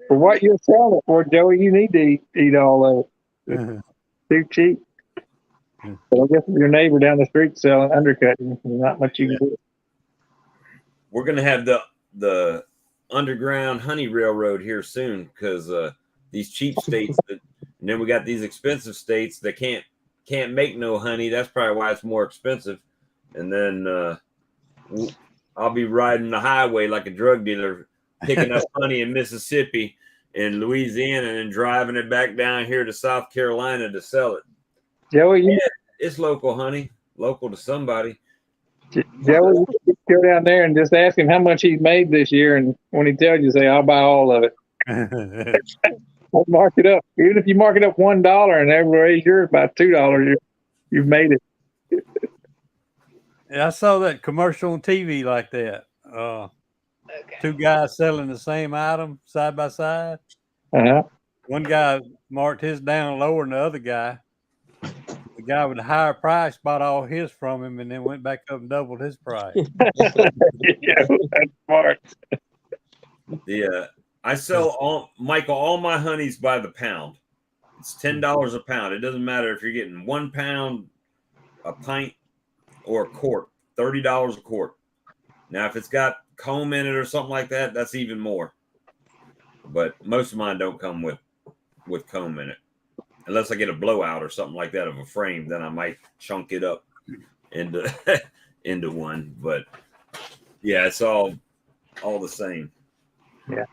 For what you're selling it for, Joey, you need to eat all of it. It's too cheap. But I guess if your neighbor down the street selling undercutting, there's not much you can do. We're gonna have the underground honey railroad here soon because these cheap states that, and then we got these expensive states that can't make no honey. That's probably why it's more expensive. And then I'll be riding the highway like a drug dealer, picking up honey in Mississippi and Louisiana, and then driving it back down here to South Carolina to sell it. Joey, you, It's local honey, local to somebody. Joey, you go down there and just ask him how much he's made this year, and when he tells you, say, "I'll buy all of it." We'll mark it up. Even if you mark it up $1 and they raise yours by $2, you've made it. Yeah, I saw that commercial on TV like that. Two guys selling the same item side by side. Uh-huh. One guy marked his down lower than the other guy. The guy with the higher price bought all his from him and then went back up and doubled his price. Yeah, that's smart. I sell all my honeys by the pound. It's $10 a pound. It doesn't matter if you're getting 1 pound, a pint, or a quart. $30 a quart. Now, if it's got comb in it or something like that, that's even more. But most of mine don't come with comb in it, unless I get a blowout or something like that of a frame. Then I might chunk it up into into one. But yeah, it's all the same. Yeah.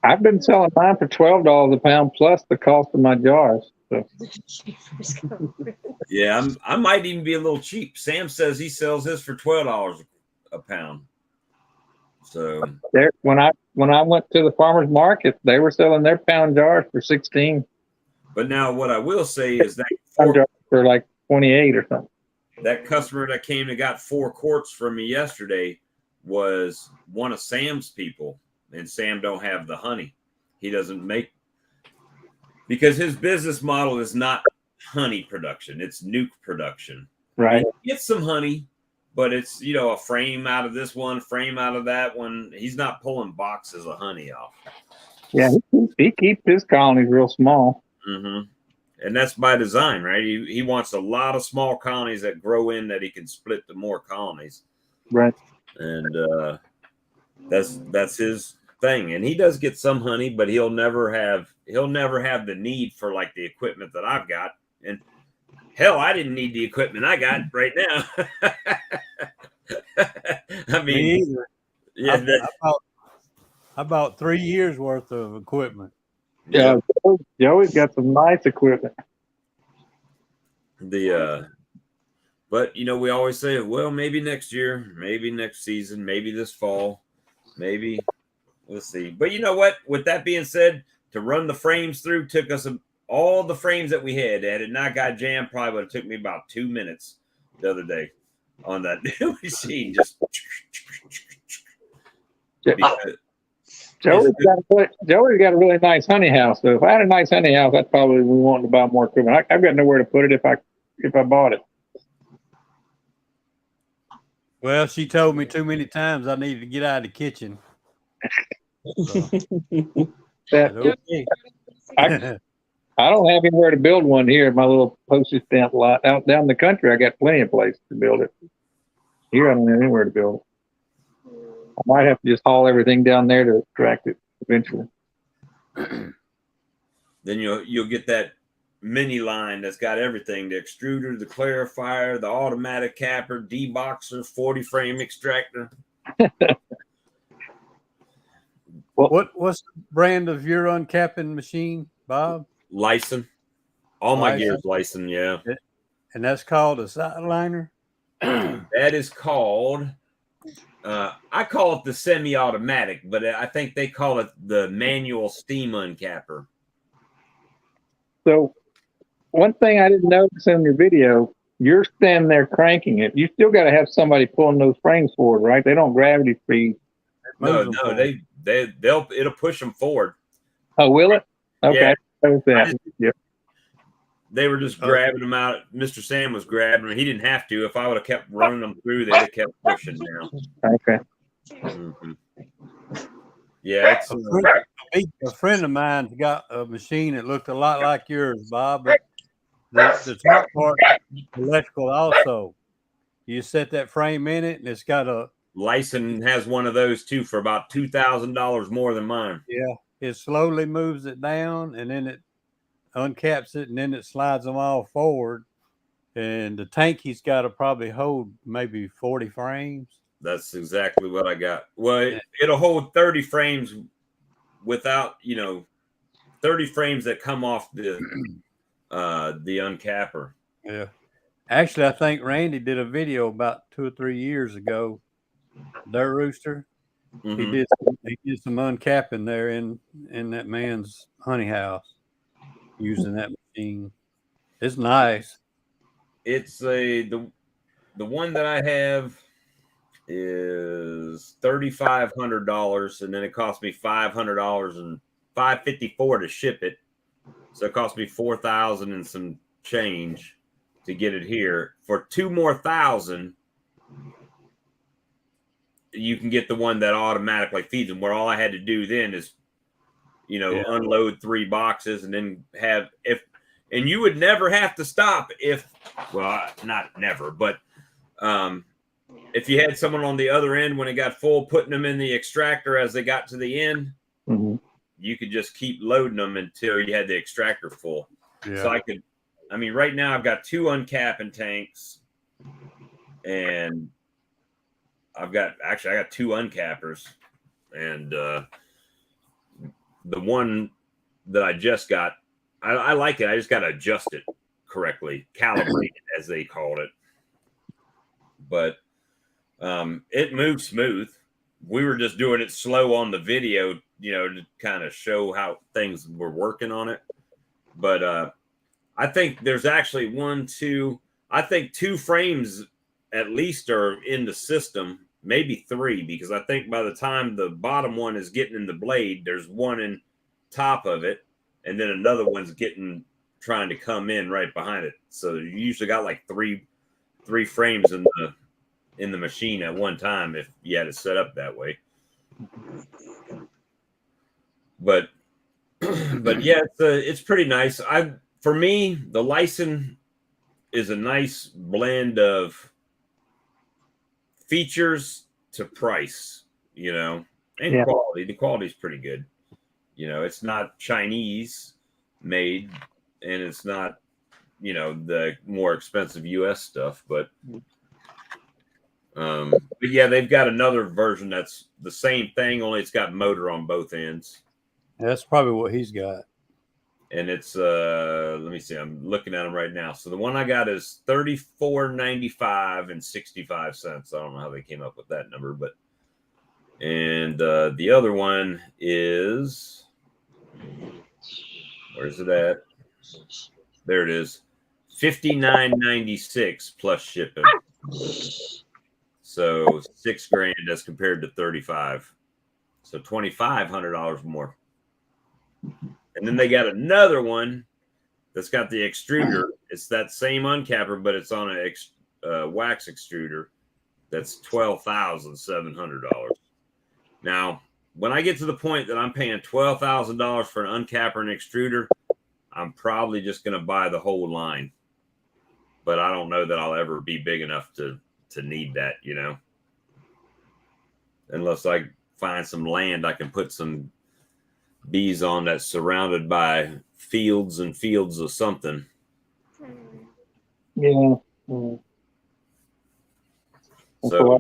I've been selling mine for $12 a pound plus the cost of my jars. So. Yeah, I might even be a little cheap. Sam says he sells his for $12 a pound. So there, when I went to the farmers market, they were selling their pound jars for 16. But now what I will say is that for like 28 or something. That customer that came and got 4 quarts from me yesterday was one of Sam's people, and Sam don't have the honey. He doesn't make, because his business model is not honey production, it's nuke production. Right. He gets some honey, but it's, a frame out of this one, frame out of that one. He's not pulling boxes of honey off. Yeah, he keeps his colonies real small. Mm-hmm. And that's by design, right? He wants a lot of small colonies that grow in that he can split to more colonies. Right. And that's his thing. And he does get some honey, but he'll never have the need for like the equipment that I've got. And hell, I didn't need the equipment I got right now. I mean, Me either. Yeah, I bought 3 years worth of equipment. Yeah, Joey's got some nice equipment. But we always say, well, maybe next year, maybe next season, maybe this fall, maybe we'll see. But you know what? With that being said, to run the frames through took us all the frames that we had it not got jammed. Probably would have took me about 2 minutes the other day on that new machine. Just Joey's got a really nice honey house. So if I had a nice honey house, I'd probably be wanting to buy more equipment. I've got nowhere to put it if I bought it. Well, she told me too many times I needed to get out of the kitchen. So, okay. I don't have anywhere to build one here. My little postage stamp lot out down the country, I got plenty of place to build it. Here, I don't have anywhere to build it. I might have to just haul everything down there to extract it eventually. Then you'll get that mini line that's got everything: the extruder, the clarifier, the automatic capper, deboxer, 40 frame extractor. What's the brand of your uncapping machine, Bob? Lyson. All my gear is Lyson, yeah. And that's called a sideliner? That is called, I call it the semi-automatic, but I think they call it the manual steam uncapper. So one thing I didn't notice in your video, you're standing there cranking it. You still got to have somebody pulling those frames forward, right? They don't gravity feed. No, it'll push them forward. Oh, will it? Okay. Yeah. Yeah. They were just grabbing them out. Mr. Sam was grabbing them. He didn't have to. If I would have kept running them through, they'd have kept pushing down. Okay. Mm-hmm. Yeah, A A friend of mine's got a machine that looked a lot like yours, Bob, but the top part is electrical also. You set that frame in it, and it's got a Lyson has one of those too for about $2,000 more than mine. yeah. It slowly moves it down, and then it uncaps it, and then it slides them all forward. And the tank he's got to probably hold maybe 40 frames. That's exactly what I got. Well, it'll hold 30 frames without, 30 frames that come off the uncapper. Yeah. Actually, I think Randy did a video about 2 or 3 years ago. Their rooster. Mm-hmm. He did some uncapping there in that man's honey house using that machine. It's nice. It's the one that I have is $3,500, and then it cost me $500 and $554 to ship it. So it cost me $4,000 and some change to get it here. For $2,000 more, you can get the one that automatically feeds them. Where all I had to do then is, unload 3 boxes and then and you would never have to stop not never, but if you had someone on the other end when it got full, putting them in the extractor as they got to the end, you could just keep loading them until you had the extractor full. Yeah. So right now I've got 2 uncapping tanks, and I got 2 uncappers, and the one that I just got, I like it. I just got to adjust it correctly, calibrate it as they called it. But it moves smooth. We were just doing it slow on the video, to kind of show how things were working on it. But I think there's actually 2 frames at least are in the system, maybe 3, because I think by the time the bottom one is getting in the blade, there's one in top of it, and then another one's trying to come in right behind it. So you usually got like three frames in the machine at one time if you had it set up that way. But yeah, it's pretty nice. For me, the Lyson is a nice blend of features to price, and quality. The quality is pretty good. It's not Chinese made, and it's not, the more expensive US stuff, but yeah, they've got another version that's the same thing, only it's got motor on both ends. That's probably what he's got. And it's let me see, I'm looking at them right now. So the one I got is $34.95 and 65 cents. I don't know how they came up with that number, but the other one is, where's it at? There it is, $59.96 plus shipping. So $6,000 as compared to 35. So $2,500 more. And then they got another one that's got the extruder. It's that same uncapper, but it's on a wax extruder. That's $12,700. Now, when I get to the point that I'm paying $12,000 for an uncapper and extruder, I'm probably just going to buy the whole line. But I don't know that I'll ever be big enough to need that, unless I find some land I can put some bees on that's surrounded by fields and fields of something. Yeah. So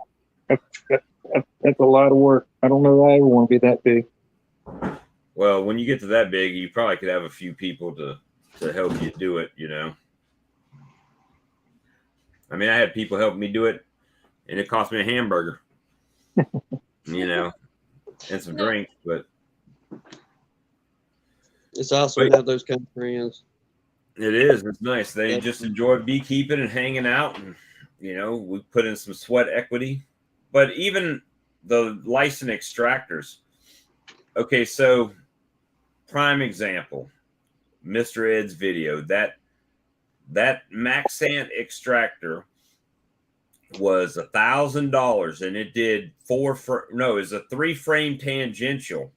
that's a lot of work. I don't know that I ever want to be that big. Well, when you get to that big, you probably could have a few people to help you do it, I had people help me do it, and it cost me a hamburger, and some drinks, but it's awesome to have those kind of friends. It is. It's nice. They just enjoy beekeeping and hanging out, and we put in some sweat equity. But even the Lyson extractors. Okay, so prime example, Mr. Ed's video. That Maxant extractor was $1,000, and it did it was a 3-frame tangential.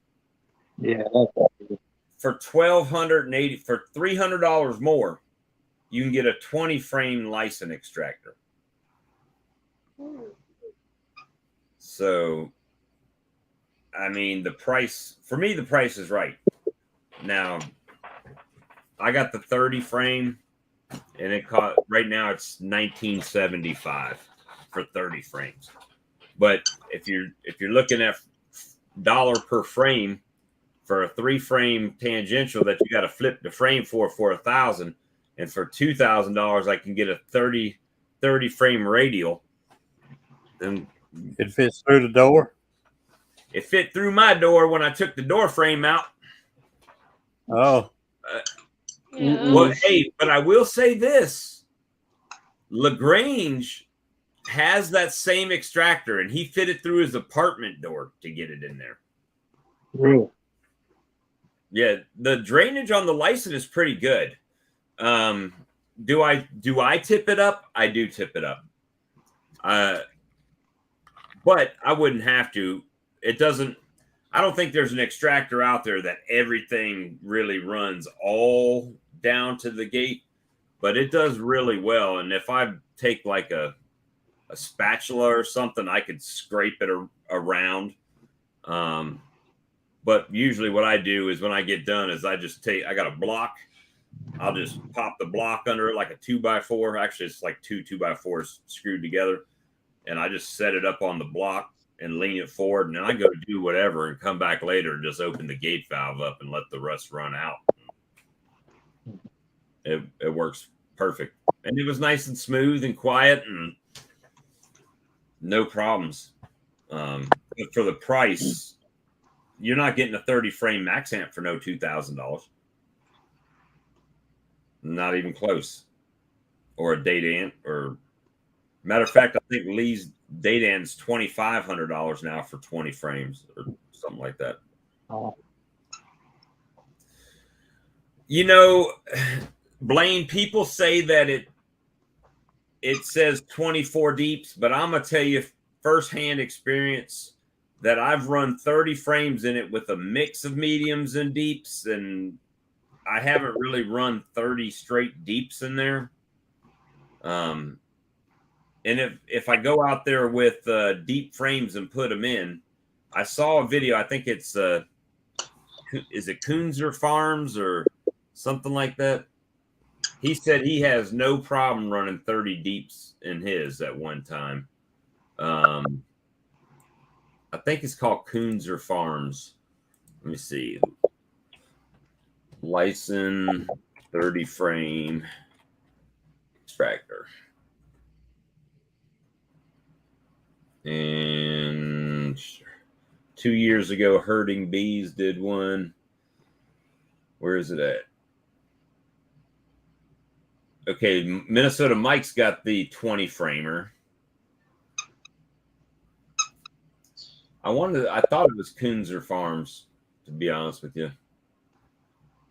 Yeah. For $1,280 for $300 more, you can get a 20 frame license extractor. So, I mean, the price for me, the price is right. Now, I got the 30 frame, and it cost right now it's $19.75 for 30 frames. But if you're looking at dollar per frame for a 3 frame tangential that you got to flip the frame for $1,000, and for $2,000 I can get a 30 frame radial. And It fits through the door. it fit through my door when I took the door frame out. Oh, Yeah. Well, hey, but I will say this: LaGrange has that same extractor, and he fitted through his apartment door to get it in there. Really? Yeah, the drainage on the license is pretty good. Do I tip it up? I do tip it up. But I wouldn't have to. It doesn't. I don't think there's an extractor out there that everything really runs all down to the gate, but it does really well. And if I take like a spatula or something, I could scrape it around. But usually what I do is when I get done is I got a block. I'll just pop the block under it like a 2x4. Actually, it's like two 2x4s screwed together. And I just set it up on the block and lean it forward. And then I go do whatever and come back later and just open the gate valve up and let the rest run out. It works perfect. And it was nice and smooth and quiet and no problems. But for the price, you're not getting a 30 frame max amp for no $2,000. Not even close. Or a data amp. Or matter of fact, I think Lee's data amp's $2,500 now for 20 frames or something like that. Oh. You know, Blaine, people say that it says 24 deeps, but I'm gonna tell you firsthand experience that I've run 30 frames in it with a mix of mediums and deeps, and I haven't really run 30 straight deeps in there. And if I go out there with deep frames and put them in, I saw a video. I think it's is it Kunzer Farms or something like that. He said he has no problem running 30 deeps in his at one time. I think it's called Kunzer Farms. Let me see. License 30 frame extractor. And 2 years ago, Herding Bees did one. Where is it at? Okay, Minnesota Mike's got the 20 framer. I thought it was Kunzer Farms, to be honest with you,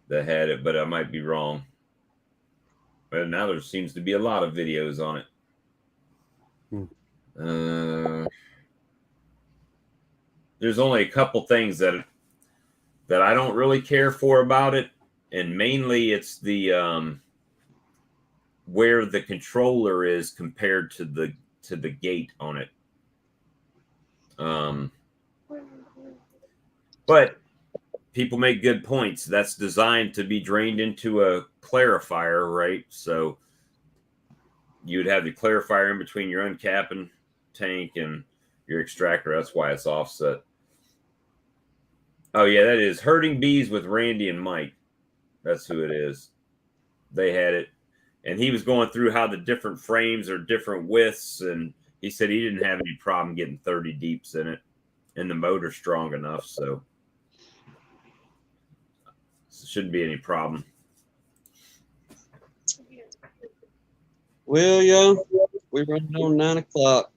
that had it, but I might be wrong. But now there seems to be a lot of videos on it. There's only a couple things that I don't really care for about it, and mainly it's the where the controller is compared to the gate on it. But people make good points. That's designed to be drained into a clarifier, right? So you'd have the clarifier in between your uncapping tank and your extractor. That's why it's offset. Oh, yeah, that is Herding Bees with Randy and Mike. That's who it is. They had it. And he was going through how the different frames are different widths. And he said he didn't have any problem getting 30 deeps in it. And the motor's strong enough, so shouldn't be any problem. Well, yo, we're running on 9 o'clock.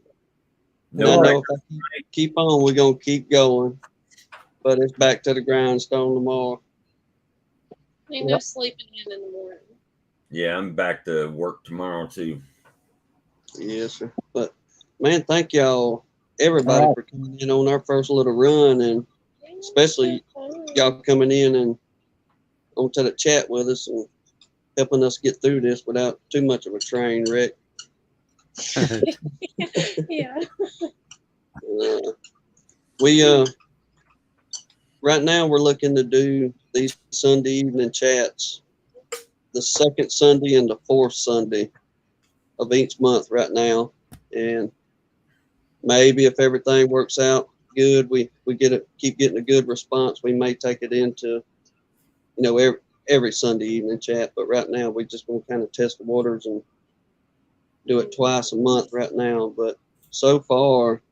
And I No, know if I keep on, we're going to keep going. But it's back to the grindstone tomorrow. Ain't no sleeping in the morning. yeah, I'm back to work tomorrow too. Yes, sir. But, man, thank y'all, everybody, for coming in on our first little run. And especially y'all coming in and onto the chat with us and helping us get through this without too much of a train wreck. Yeah. We right now we're looking to do these Sunday evening chats the second Sunday and the fourth Sunday of each month right now, and maybe if everything works out good, we keep getting a good response, we may take it into every Sunday evening chat. But right now we just want to kind of test the waters and do it twice a month right now. But so far,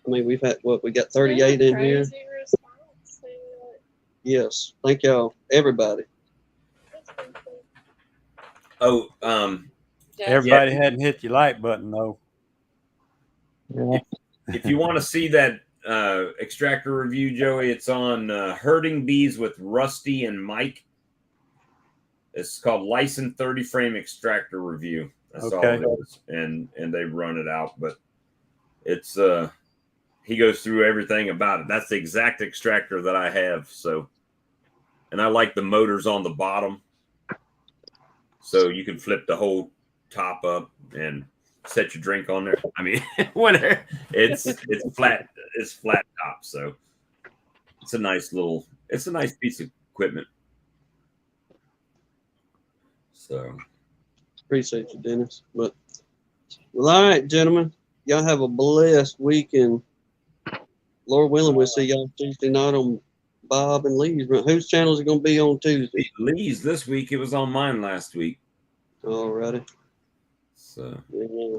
I mean, we've had we got 38 in here. Crazy response to it. Yes, thank y'all, everybody. That's been cool. Oh, Everybody hadn't hit your like button though. Yeah. if you want to see that extractor review, Joey, it's on Herding Bees with Rusty and Mike. It's called License 30 Frame Extractor Review. That's all it is. And they run it out, but it's he goes through everything about it. That's the exact extractor that I have. So, and I like the motors on the bottom, so you can flip the whole top up and set your drink on there. I mean, whatever. It's flat. It's flat top, so it's a nice piece of equipment. So Appreciate you, Dennis. But well, all right, gentlemen, y'all have a blessed weekend. Lord willing, we'll see y'all Tuesday night on Bob and Lee's. Whose channel is it going to be on Tuesday? Lee's this week. It was on mine last week. All righty. So Yeah.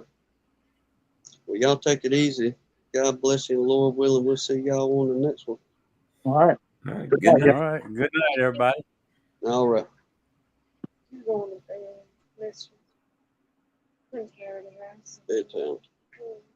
Well, y'all take it easy. God bless you, Lord willing. We'll see y'all on the next one. All right. all right, Good good night, night. All right. Good night, everybody. All right. I'm going to bed. Miss you. I'm tired of that. Bedtime. Mm.